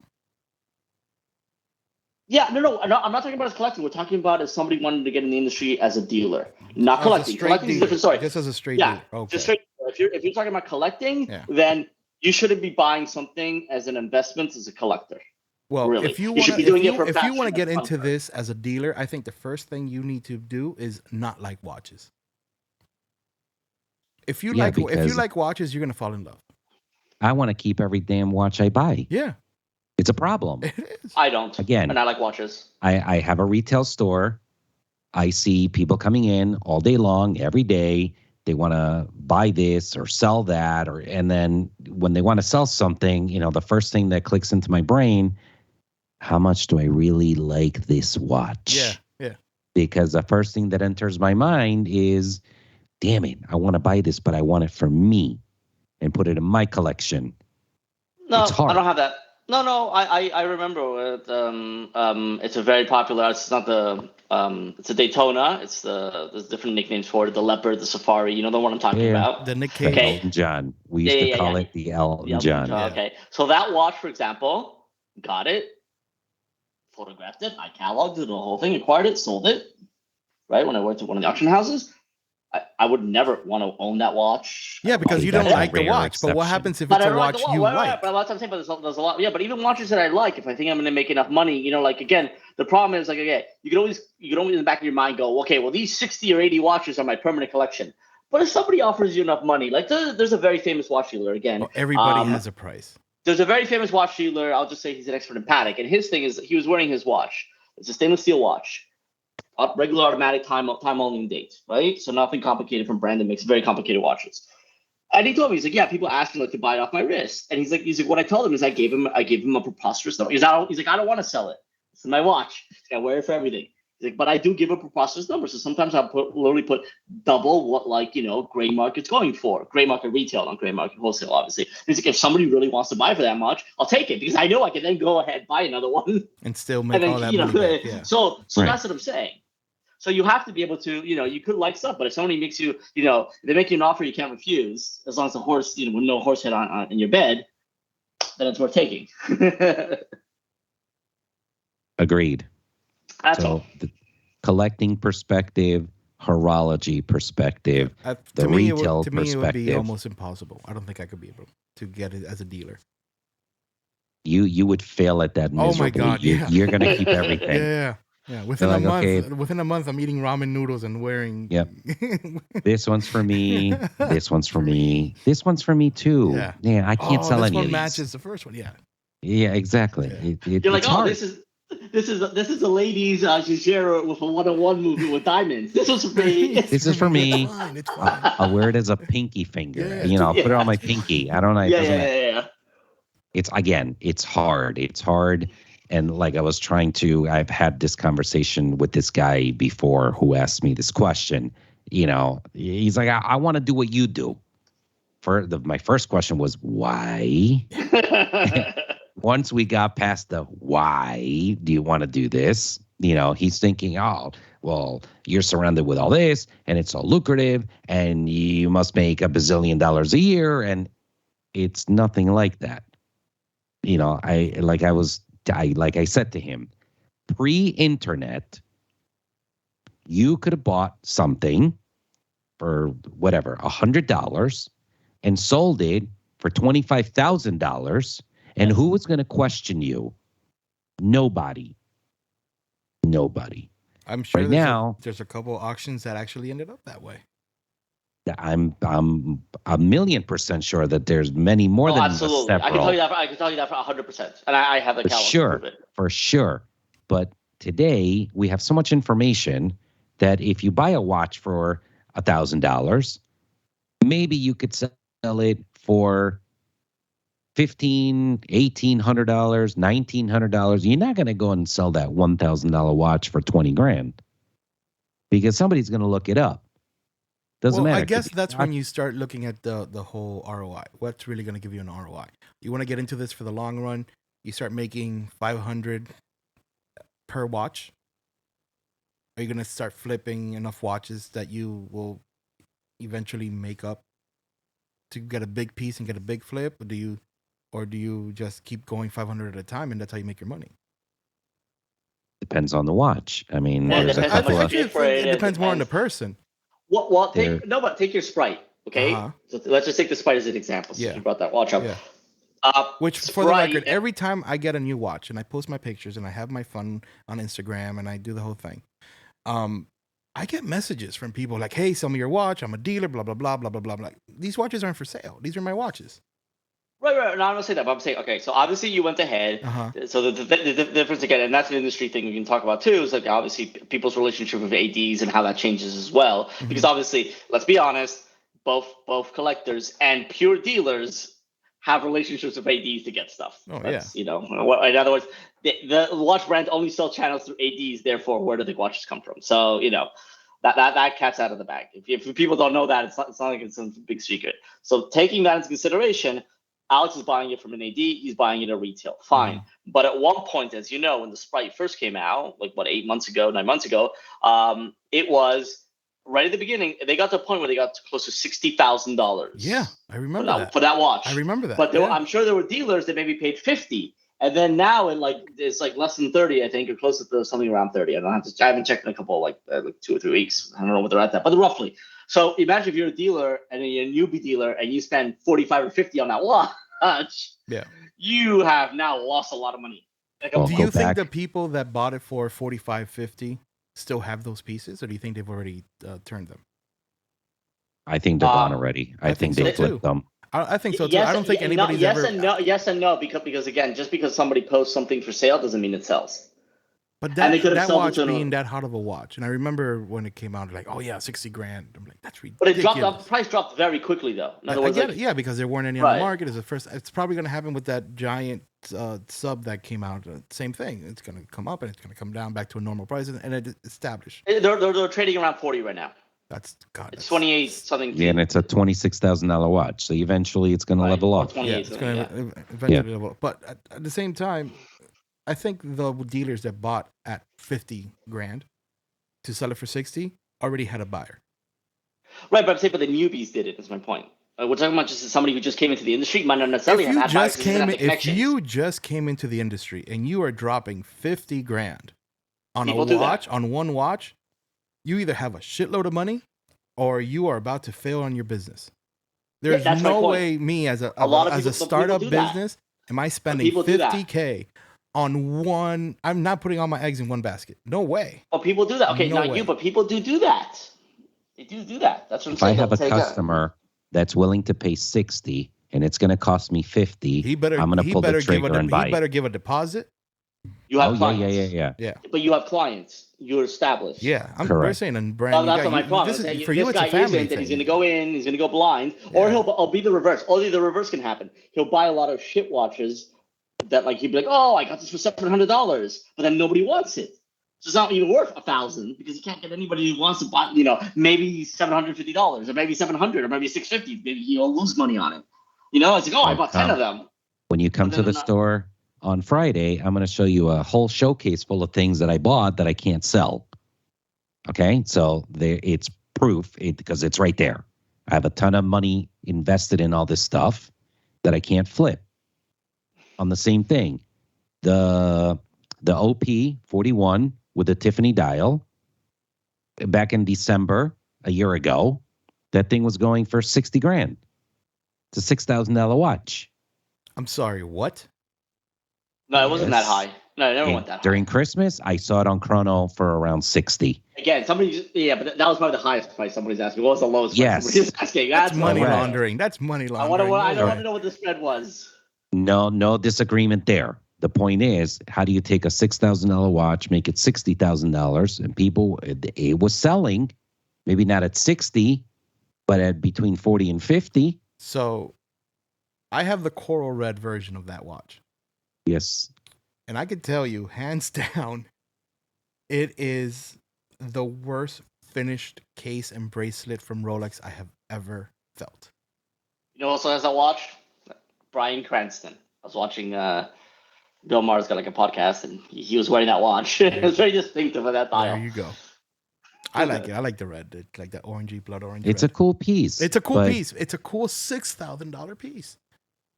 Yeah, no, I'm not talking about as collecting. We're talking about as somebody wanting to get in the industry as a dealer, not collecting. Collecting is a different story. Just as a straight dealer. Okay. Just straight. If you're talking about collecting, then you shouldn't be buying something as an investment as a collector. Well, really. if you want to get into this as a dealer, I think the first thing you need to do is not like watches. If you like watches, you're gonna fall in love. I want to keep every damn watch I buy. Yeah. It's a problem. It is. I don't. Again, and I like watches. I have a retail store. I see people coming in all day long, every day. They want to buy this or sell that, and then when they want to sell something, the first thing that clicks into my brain, how much do I really like this watch? Yeah. Yeah. Because the first thing that enters my mind is, damn it, I want to buy this, but I want it for me and put it in my collection. No, It's hard. I don't have that. No. I remember it. It's a very popular. It's not the. It's a Daytona. It's there's different nicknames for it. The Leopard, the Safari. You know the one I'm talking about. The Nick Cave. Okay. Elton John. We used to call it the Elton John. Yeah. Okay. So that watch, for example, got it, photographed it, I cataloged it, the whole thing, acquired it, sold it. Right when I went to one of the auction houses. I would never want to own that watch. Yeah, because you don't That's a like the rare watch. exception. But what happens if But it's I a don't watch you like? But that's what I'm saying. But there's a lot. Yeah, but even watches that I like, if I think I'm going to make enough money, like again, the problem is like again, you can always in the back of your mind go, okay, well these 60 or 80 watches are my permanent collection. But if somebody offers you enough money, like there's a very famous watch dealer again. Well, everybody has a price. There's a very famous watch dealer. I'll just say he's an expert in Patek, and his thing is he was wearing his watch. It's a stainless steel watch. Regular automatic time only and date, right? So nothing complicated from Brandon makes very complicated watches. And he told me, he's like, yeah, people ask me like to buy it off my wrist. And he's like, what I told him is I gave him a preposterous number. He's like, I don't want to sell it. This is my watch. I wear it for everything. He's like, but I do give a preposterous number. So sometimes I'll literally put double what gray market's going for. Gray market retail, not gray market wholesale, obviously. And he's like, if somebody really wants to buy for that much, I'll take it because I know I can then go ahead buy another one and still make all that money back. Yeah. So right. That's what I'm saying. So you have to be able to, you could like stuff, but if somebody makes you, if they make you an offer you can't refuse, as long as the horse, with no horse head on in your bed, then it's worth taking. Agreed. That's all. The collecting perspective, horology perspective, the retail perspective. To me, it would be almost impossible. I don't think I could be able to get it as a dealer. You would fail at that miserably. Oh my God! Yeah. You're gonna keep everything. Yeah. Within a month, within a month, I'm eating ramen noodles and wearing. Yep. This one's for me. This one's for me. This one's for me too. Yeah. I can't sell any of these. This one matches the first one. Yeah. Yeah. Exactly. Yeah. You're like, oh, this is a ladies' Gigero with a 101 movement with diamonds. This is for me. This is for me. It's fine. I'll wear it as a pinky finger. I'll put it on my pinky. I don't know. Yeah. It's hard. It's hard. And like I've had this conversation with this guy before who asked me this question. He's like, I want to do what you do. My first question was, why? Once we got past the why do you want to do this? He's thinking, oh, well, you're surrounded with all this and it's so lucrative and you must make $1 bazillion a year. And it's nothing like that. I said to him, pre-internet, you could have bought something for whatever, $100 and sold it for $25,000. And who was going to question you? Nobody. I'm sure now there's a couple auctions that actually ended up that way. I'm 1,000,000% sure that there's many more than absolutely. Several. I can tell you that for 100%, and I have the calendar. For sure. But today we have so much information that if you buy a watch for $1,000, maybe you could sell it for $1,500, $1,800, $1,900. You're not going to go and sell that $1,000 watch for $20,000 because somebody's going to look it up. Doesn't matter. I guess that's when you start looking at the whole ROI. What's really going to give you an ROI? You want to get into this for the long run. You start making $500 per watch. Are you going to start flipping enough watches that you will eventually make up to get a big piece and get a big flip? Or do you just keep going 500 at a time and that's how you make your money? Depends on the watch. I mean, it depends more on the person. Take your Sprite, okay? Uh-huh. So let's just take the Sprite as an example. Since you brought that watch up. Yeah. Which, for the record, every time I get a new watch and I post my pictures and I have my fun on Instagram and I do the whole thing, I get messages from people like, "Hey, sell me your watch. I'm a dealer. Blah blah blah blah blah blah blah." These watches aren't for sale. These are my watches. Right. No, I'm not saying that, but I'm saying, okay, so obviously you went ahead. So the difference again, and that's an industry thing we can talk about too, is like obviously people's relationship with ADs and how that changes as well. Because obviously, let's be honest, both collectors and pure dealers have relationships with ADs to get stuff. That's, in other words, the watch brand only sells channels through ADs. Therefore, where do the watches come from? So that cat's out of the bag. If people don't know that, it's not like it's some big secret. So taking that into consideration, Alex is buying it from an AD. He's buying it at retail. Fine. But at one point, as you know, when the Sprite first came out, like 9 months ago, it was right at the beginning. They got to a point where they got close to $60,000. Yeah, I remember that for that watch. I remember that. But I'm sure there were dealers that maybe paid 50. And then now it's like less than 30, I think, or close to something around 30. I haven't checked in a couple like 2 or 3 weeks. I don't know what they're at that, but roughly. So imagine if you're a dealer and you're a newbie dealer and you spend 45 or 50 on that watch. Yeah. You have now lost a lot of money. Do you think the people that bought it for 45, 50 still have those pieces, or do you think they've already turned them? I think they're gone already. I think they flipped them. I think so too. I don't think anybody's ever. Yes and no, because again, just because somebody posts something for sale doesn't mean it sells. But that watch being that hot of a watch, and I remember when it came out, like, oh yeah, $60,000. I'm like, that's ridiculous. But the price dropped very quickly, though. I get it, yeah, because there weren't any on the market. It's probably going to happen with that giant sub that came out. Same thing. It's going to come up and it's going to come down back to a normal price, and it established. They're trading around 40 right now. It's 28 something. Yeah, and it's a $26,000 watch. So eventually, it's going to level off. Yeah, it's going to eventually level up. But at the same time, I think the dealers that bought at $50,000 to sell it for 60 already had a buyer. Right, but I'm saying, but the newbies did it. That's my point. We're talking about just somebody who just came into the industry, might not necessarily have had buyers. If you just came into the industry and you are dropping $50,000 on one watch, you either have a shitload of money or you are about to fail on your business. There's no way me as a startup business am I spending $50,000 on one. I'm not putting all my eggs in one basket. No way. Well, people do that. Okay, but people do that. They do that. That's what I'm saying. If I have a customer that's willing to pay 60 and it's going to cost me 50, I'm going to pull the trigger and buy it. He better give a deposit. You have clients. Yeah. But you have clients. You're established. Yeah, we're saying a brand. That's not my problem. For you, it's a family thing. He's going to go in. He's going to go blind, or he'll be the reverse. Only the reverse can happen. He'll buy a lot of shit watches that he'd be like, oh, I got this for $700, but then nobody wants it. So it's not even worth $1,000 because you can't get anybody who wants to buy. Maybe $750, or maybe $700, or maybe $650. Maybe he'll lose money on it. It's like, oh, I bought 10 of them. When you come to the store on Friday, I'm going to show you a whole showcase full of things that I bought that I can't sell. Okay, so it's proof because it's right there. I have a ton of money invested in all this stuff that I can't flip. On the same thing, the OP41 with the Tiffany dial back in December a year ago, that thing was going for $60,000. It's a $6,000 watch. I'm sorry, what? No, it wasn't that high. No, it never went that high. During Christmas, I saw it on Chrono for around 60. Again, but that was probably the highest price somebody's asking. What was the lowest price somebody's asking? That's money laundering. That's money laundering. I don't want to know what the spread was. No disagreement there. The point is, how do you take a $6,000 watch, make it $60,000, and people, it was selling, maybe not at 60, but at between 40 and 50. So, I have the coral red version of that watch. Yes. And I can tell you, hands down, it is the worst finished case and bracelet from Rolex I have ever felt. You know who also has that watch? Bryan Cranston. I was watching Bill Maher's got a podcast, and he was wearing that watch. It was very distinctive of that dial. There you go. I like it. I like the red. It's like that orangey, blood orange. It's red. A cool piece. It's a cool piece. It's a cool $6,000 piece.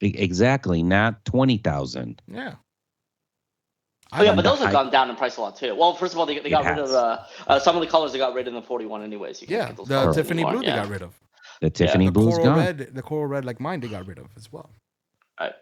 Exactly, not $20,000. Yeah. But those have gone down in price a lot too. Well, first of all, they got rid of some of the colors. They got rid of the 41 anyways. So the Tiffany blue they got rid of. The Tiffany blue's gone. The coral red, like mine, they got rid of as well. Right.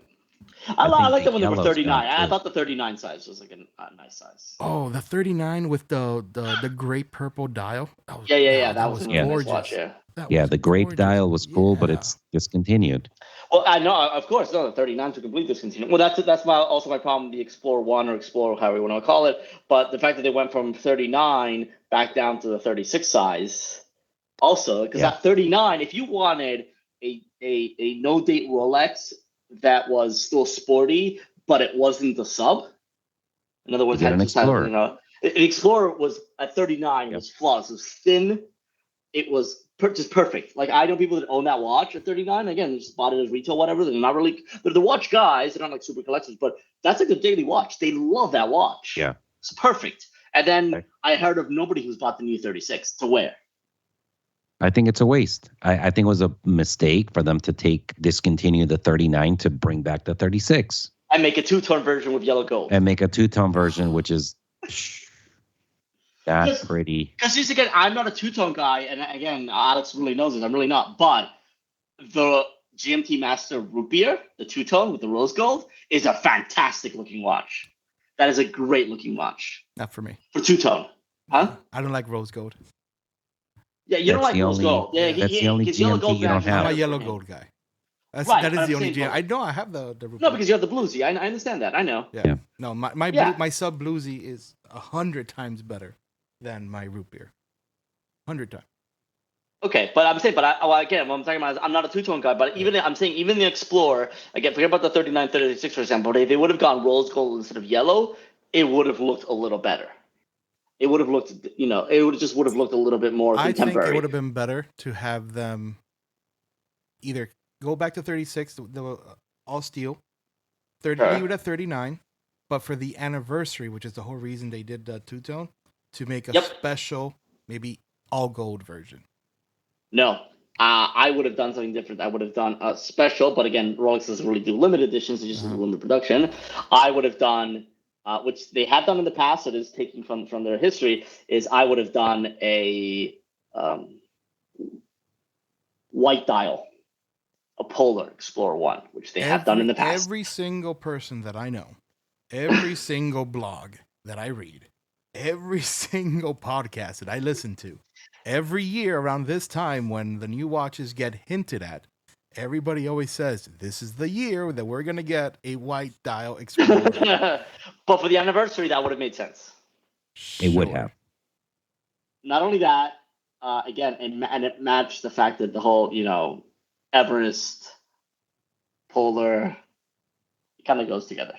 I think like the them when they were yellow's 39. gone, I too. thought the 39 size was like a nice size. Oh, the 39 with the great purple dial. Oh, Yeah. that That was was a really nice gorgeous. watch. Yeah. That Yeah, was the grape gorgeous. dial was cool, but Yeah. it's discontinued. Well, I know, of course, no, the 39s are completely discontinued. Well, that's also my problem with the Explorer 1 or Explorer, however you want to call it. But the fact that they went from 39 back down to the 36 size, also, because Yeah. at 39, if you wanted a no-date Rolex that was still sporty, but it wasn't the sub, in other words, You get had an just had, Explorer. you know, the Explorer was at 39, Yep. was flawless, it was thin, it was just perfect. Like, I know people that own that watch at 39. Again, they just bought it as retail, whatever. They're not really, they're the watch guys. They're not like super collectors, but that's like a daily watch. They love that watch. Yeah. It's perfect. And then Okay. I heard of nobody who's bought the new 36 to wear. I think it's a waste. I think it was a mistake for them to discontinue the 39 to bring back the 36. And make a two-tone version with yellow gold. And make a two-tone version, which is not pretty. Because just again, I'm not a two-tone guy, and again, Alex really knows this. I'm really not. But the GMT Master Root Beer, the two-tone with the rose gold, is a fantastic-looking watch. That is a great-looking watch. Not for me. For two-tone. Huh? I don't like rose gold. Yeah, you don't That's like the rose only- gold. Yeah, that's the only because yellow GMT gold's you don't actually have. I'm a better yellow for him. gold guy. Right, That is but the I'm only saying, GM. I know I have the root No, beer. because you have the bluesy. I understand that. I know. Yeah. No, my Yeah. my sub bluesy is 100 times better than my root beer. 100 times. Okay, but I'm saying, again, what I'm talking about is I'm not a two-tone guy, but I'm saying even the Explorer, again, forget about the 39, 36, for example, they would have gone rose gold instead of yellow, it would have looked a little better. It would have looked, it would have looked a little bit more I think contemporary. it would have been better to have them either go back to 36, the all steel, 30, Sure. leave it at 39, but for the anniversary, which is the whole reason they did the two-tone, to make a Yep. special, maybe all gold version. No, I would have done something different. I would have done a special, but again, Rolex doesn't really do limited editions; they just do limited production. I would have done, which they have done in the past. It is taking from their history. Is I would have done a white dial, a Polar Explorer 1, which they have done in the past. Every single person that I know, every single blog that I read, every single podcast that I listen to, every year around this time when the new watches get hinted at, everybody always says, this is the year that we're going to get a white dial Explorer. But for the anniversary, that would have made sense. It would have. Not only that, again, and it matched the fact that the whole, Everest, Polar, it kind of goes together.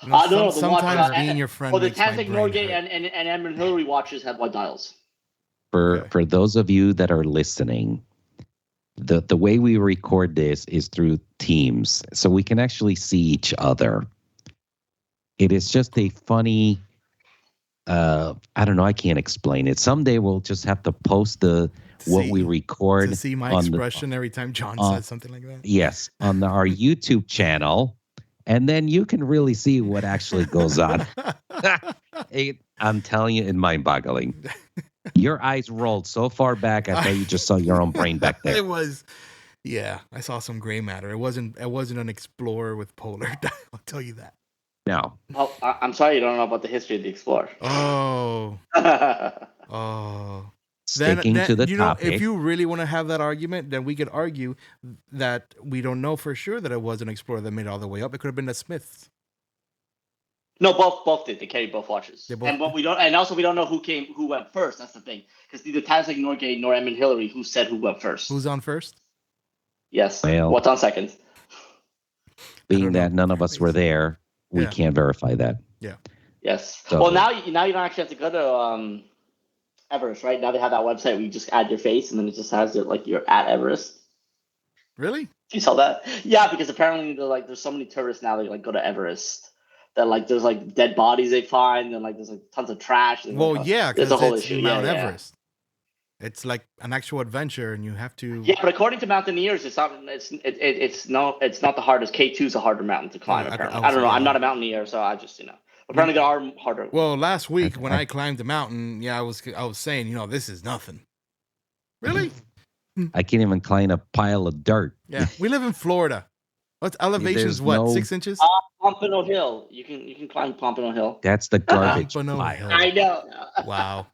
Sometimes being your friend. Well, the makes my Tantic brain Norgate hurt. and Edmund Hillary watches have white dials. For those of you that are listening, the way we record this is through Teams, so we can actually see each other. It is just a funny. I don't know. I can't explain it. Someday we'll just have to post what we record to see my expression every time John says something like that. Yes, on our YouTube channel, and then you can really see what actually goes on. I'm telling you, it's mind-boggling. Your eyes rolled so far back, I thought you just saw your own brain back there. It was, yeah. I saw some gray matter. It wasn't an Explorer with Polar. I'll tell you that. No. Oh, I'm sorry you don't know about the history of the Explorer. Oh. Oh. Sticking to the topic. If you really want to have that argument, then we could argue that we don't know for sure that it was an Explorer that made it all the way up. It could have been the Smiths. No, both did. They carried both watches. Both we don't know who went first. That's the thing, because neither Tantic Norgate nor Edmund Hillary who said who went first. Who's on first? Yes. Well, what's on second? Being that none of us were there, we can't verify that. Yeah. Yes. So, well, now you don't actually have to go to Everest, right? Now they have that website where you just add your face, and then it just has it like you're at Everest. Really? You saw that? Yeah, because apparently there's so many tourists now that go to Everest. That there's dead bodies they find, and there's tons of trash. And, well, yeah, because it's Mount Yeah. Everest. It's like an actual adventure, and you have to. Yeah, but according to mountaineers, it's not the hardest. K2 is a harder mountain to climb. Apparently, I don't know. I'm not a mountaineer, so I just apparently there are harder. Well, last week when I climbed the mountain, I was saying, this is nothing. Really? I can't even climb a pile of dirt. Yeah, we live in Florida. What's elevation's There's what? no- 6 inches? Pompano Hill. You can climb Pompano Hill. That's the garbage Pompano pile. Hill. I know. Wow.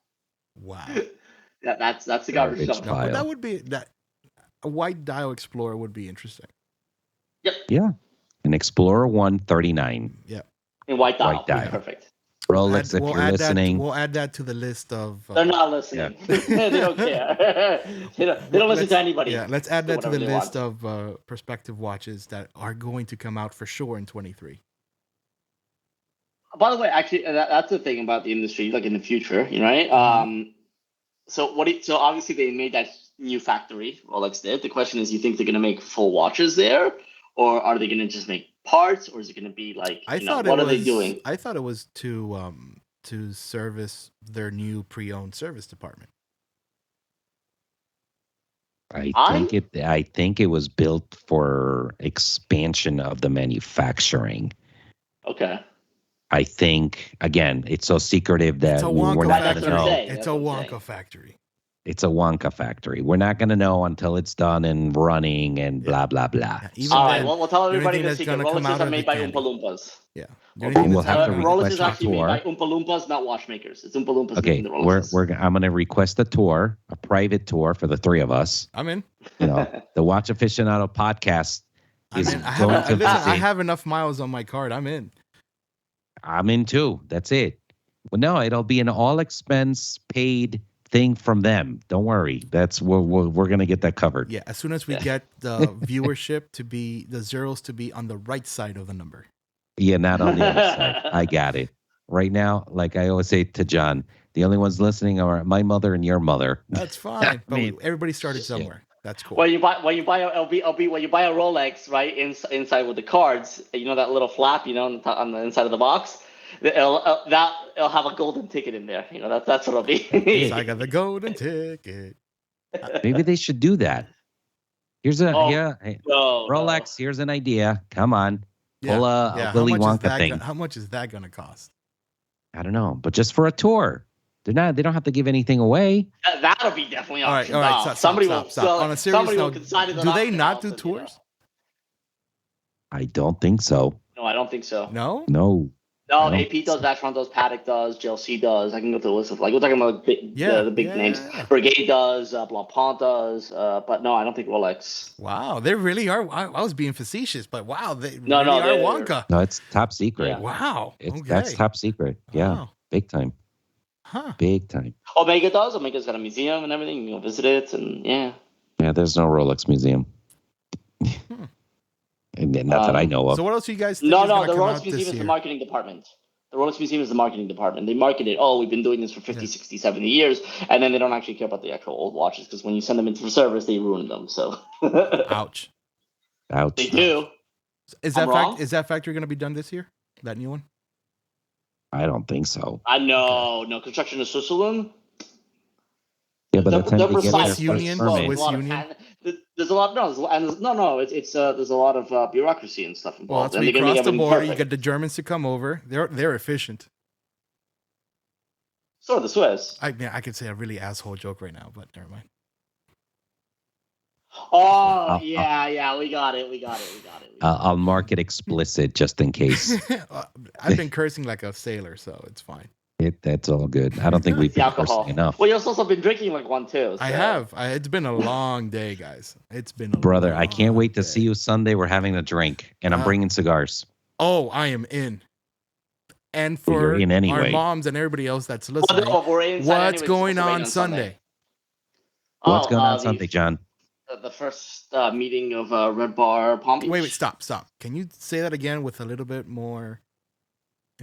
That's the garbage Garbage dump. pile. But that would be that. A white dial Explorer would be interesting. Yeah. An Explorer 139. Yeah. In white dial. White dial. Perfect. Rolex, if you're listening. We'll add that to the list of. They're not listening. They don't care. they don't listen to anybody. Yeah, let's add that to the whatever they list of prospective watches that are going to come out for sure in 23. By the way, actually, that's the thing about the industry, like in the future, right? So obviously they made that new factory, Rolex did. The question is, you think they're going to make full watches there, or are they going to just make parts, or is it going to be like, what are they doing? I thought it was to service their new pre-owned service department. I think it was built for expansion of the manufacturing. Okay. I think, again, it's so secretive that we're not going to know. It's a Wonka factory. It's a Wonka factory. We're not going to know until it's done and running and blah, blah, blah. Yeah, all right, well, we'll tell everybody the secret. Rolexes are made by Oompa Loompas. Yeah. We'll have to Rolex request is a actually made tour. by Oompa Loompas, not watchmakers. It's Oompa Loompas Okay, making the Rolexes. I'm going to request a tour, a private tour for the three of us. I'm in. The Watch Aficionado podcast is I have enough miles on my card. I'm in. I'm in too. That's it. Well, no, it'll be an all expense paid thing from them. Don't worry. That's we're gonna get that covered. Yeah, as soon as we get the viewership to be the zeros to be on the right side of the number. Yeah, not on the other side. I got it. Right now, like I always say to John, the only ones listening are my mother and your mother. That's fine. But everybody started somewhere. That's cool. When you buy a Rolex, right, inside with the cards, that little flap, on the inside of the box, it'll have a golden ticket in there. That's what it'll be. I got the golden ticket. Maybe they should do that. Here's Rolex. Here's an idea. Come on, pull a Willy Wonka thing. How much is that going to cost? I don't know, but just for a tour. They don't have to give anything away. That'll be definitely option. All right. Somebody will. On a serious note, do they not do tours? I don't think so. No, I don't think so. No. No, AP does, Vacheron does, Patek does, JLC does. I can go through the list of we're talking about the big names. Brigade does, Blancpain does, but no, I don't think Rolex. Wow, they really are. I was being facetious, but wow, they really are Wonka. No, it's top secret. Yeah. Wow, that's top secret. Yeah, wow. Big time. Huh. Big time. Omega does. Omega's got a museum and everything. You can go visit it, and yeah. Yeah, there's no Rolex museum. And not that I know of. So what else do you guys think? No, the Rolex Museum is the marketing department. The Rolex Museum is the marketing department. They market it. Oh, we've been doing this for 50, 60, 70 years. And then they don't actually care about the actual old watches because when you send them into service, they ruin them. So. Ouch. They do. Is that factory going to be done this year? That new one? I don't think so. I know. No, construction in Switzerland. Yeah, but that's Swiss Union. There's a lot. No. It's there's a lot of bureaucracy and stuff involved. Well, that's when you cross the border. You get the Germans to come over. They're efficient. So are the Swiss. I could say a really asshole joke right now, but never mind. Oh yeah, we got it. I'll mark it explicit just in case. I've been cursing like a sailor, so it's fine. That's all good. I don't think we've been cursing enough. Well, you've also been drinking like one too. So. I have. It's been a long day, guys. It's been a brother. Long I can't wait to see you Sunday. We're having a drink, and I'm bringing cigars. Oh, I am in. And for our moms and everybody else that's listening, what's going on Sunday? What's going on Sunday, John? The first meeting of Red Bar Palm Beach. Wait, stop. Can you say that again with a little bit more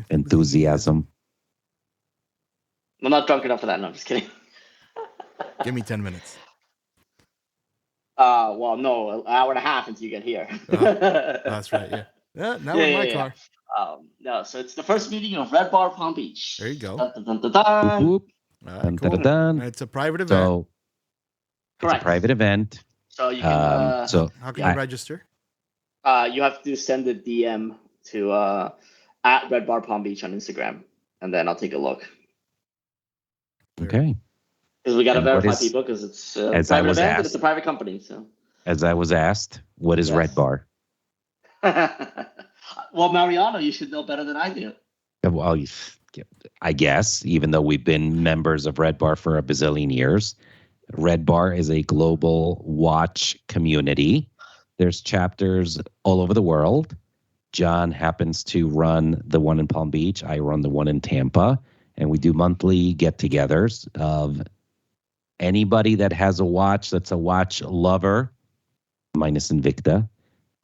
enthusiasm? I'm not drunk enough for that. No, I'm just kidding. Give me 10 minutes. Well, no, an hour and a half until you get here. That's right, yeah. Now in my car. No, so it's the first meeting of Red Bar Palm Beach. There you go. Dun, dun, dun, dun. Cool. It's a private event. So, it's a private event. So you can. How can you register? You have to send a DM to at Red Bar Palm Beach on Instagram, and then I'll take a look. Okay. Because we got to And what verify is- people because it's a as I private was event and asked- it's a private company. So, As I was asked, what is Yes. Red Bar? well, Mariano, you should know better than I do. Well, I guess, even though we've been members of Red Bar for a bazillion years, Red Bar is a global watch community. There's chapters all over the world. John happens to run the one in Palm Beach. I run the one in Tampa. And we do monthly get-togethers of anybody that has a watch that's a watch lover, minus Invicta.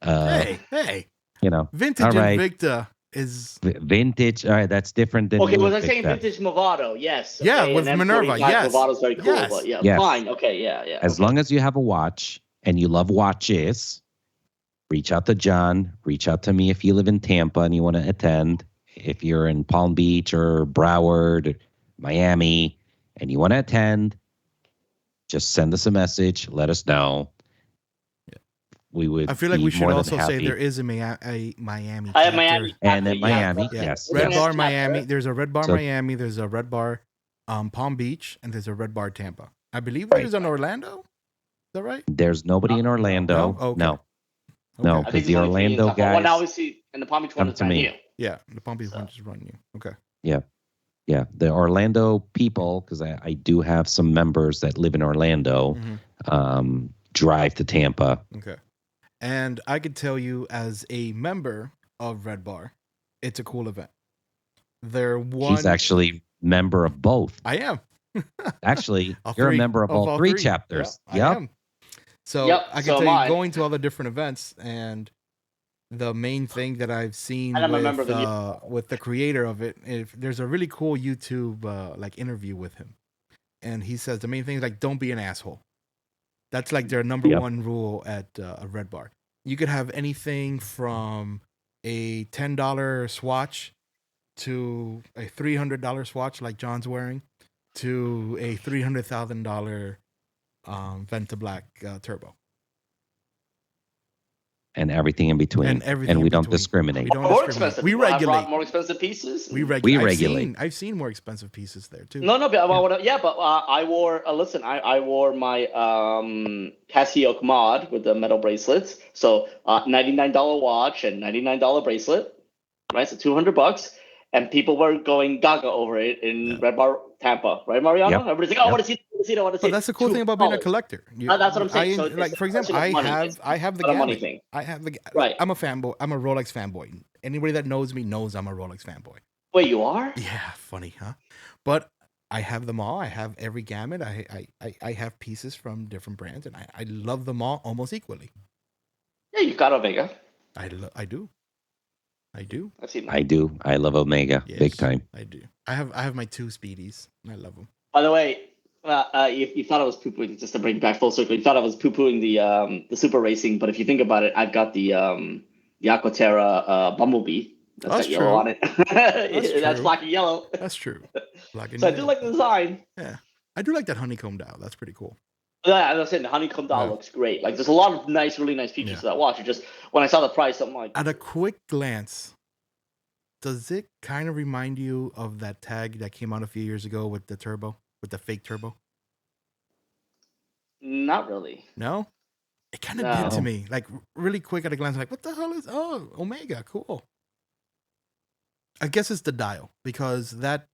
Hey. You know, Vintage all right. Invicta is... Vintage. All right, that's different than Okay, new was I saying Invicta. vintage Movado? Yes. Yeah, okay, with and Minerva, M45 yes. Movado's very cool, Yes. but yeah, Yes. fine. Okay, yeah. As long as you have a watch and you love watches, reach out to John. Reach out to me if you live in Tampa and you want to attend. If you're in Palm Beach or Broward, Miami, and you want to attend, just send us a message. Let us know. We would. I feel like be we should more than also say happy. there is a Miami I have chapter. Miami. And chapter, in Miami, yeah. yes. Red yes. Bar chapter. Miami. There's a Red Bar So- Miami. There's a Red Bar Palm Beach, and there's a Red Bar Tampa. I believe Right. there's an Orlando. Is that right? There's nobody in Orlando. No? Okay. No, Okay. no, I because think the there's only three in Orlando Tampa. Well, now guys. obviously, and the Palm Beach one Come is to brand me. new. Yeah, the Palm Beach So- one just run you. Okay. Yeah, the Orlando people, because I do have some members that live in Orlando, drive to Tampa. Okay. And I could tell you as a member of Red Bar, it's a cool event. He's actually member of both. I am. Actually, All you're a three. member of all three chapters. Yeah, I am. So Yep, I can so tell am you I. going to all the different events, and the main thing that I've seen And I'm a member of the with the creator of it, if there's a really cool YouTube like interview with him, and he says the main thing is like don't be an asshole. That's like their number Yep. one rule at a Red Bar. You could have anything from a $10 swatch to a $300 swatch like John's wearing to a $300,000 Venta Black turbo. And everything in between. And everything we in don't between. discriminate. We don't More discriminate. expensive. We People have regulate. brought more expensive pieces. We regulate. We regulate. I've seen more expensive pieces there too. No, but I wore. Listen, I wore my Casio mod with the metal bracelets. So $99 watch and $99 bracelet, right? So $200, and people were going gaga over it in Red Bar Tampa, right, Mariano? Yep. Everybody's like, "Oh, I want to see it, I want to see it, I want to see But it." that's the cool thing about being a $2. collector. That's what I'm saying. So like it's for a example, question of money. I have the not a money Gamut. thing. I have the Right. I'm a fanboy. I'm a Rolex fanboy. Anybody that knows me knows I'm a Rolex fanboy. Wait, you are? Yeah, funny, huh? But I have them all. I have every gamut. I have pieces from different brands, and I love them all almost equally. Yeah, you got Omega. I do. I've seen that. I do. I love Omega big Yes, time. I do. I have my two Speedies. And I love them. By the way, you thought I was poo-pooing, just to bring it back full circle, you thought I was poo-pooing the Super Racing, but if you think about it, I've got the Aquaterra Bumblebee. That's That's got yellow true. on it. That's true. black and yellow. That's true. Black and So I do yellow. like the design. Yeah, I do like that honeycomb dial. That's pretty cool. Yeah, as I said, the honeycomb dial Yeah. looks great. Like, there's a lot of nice, really nice features Yeah. to that watch. It just, when I saw the price, I'm like, At a quick glance, does it kind of remind you of that tag that came out a few years ago with the turbo, with the fake turbo? not really. No, it kind of did to No. me. Like really quick at a glance, like what the hell is? Oh, Omega, cool. I guess it's the dial because that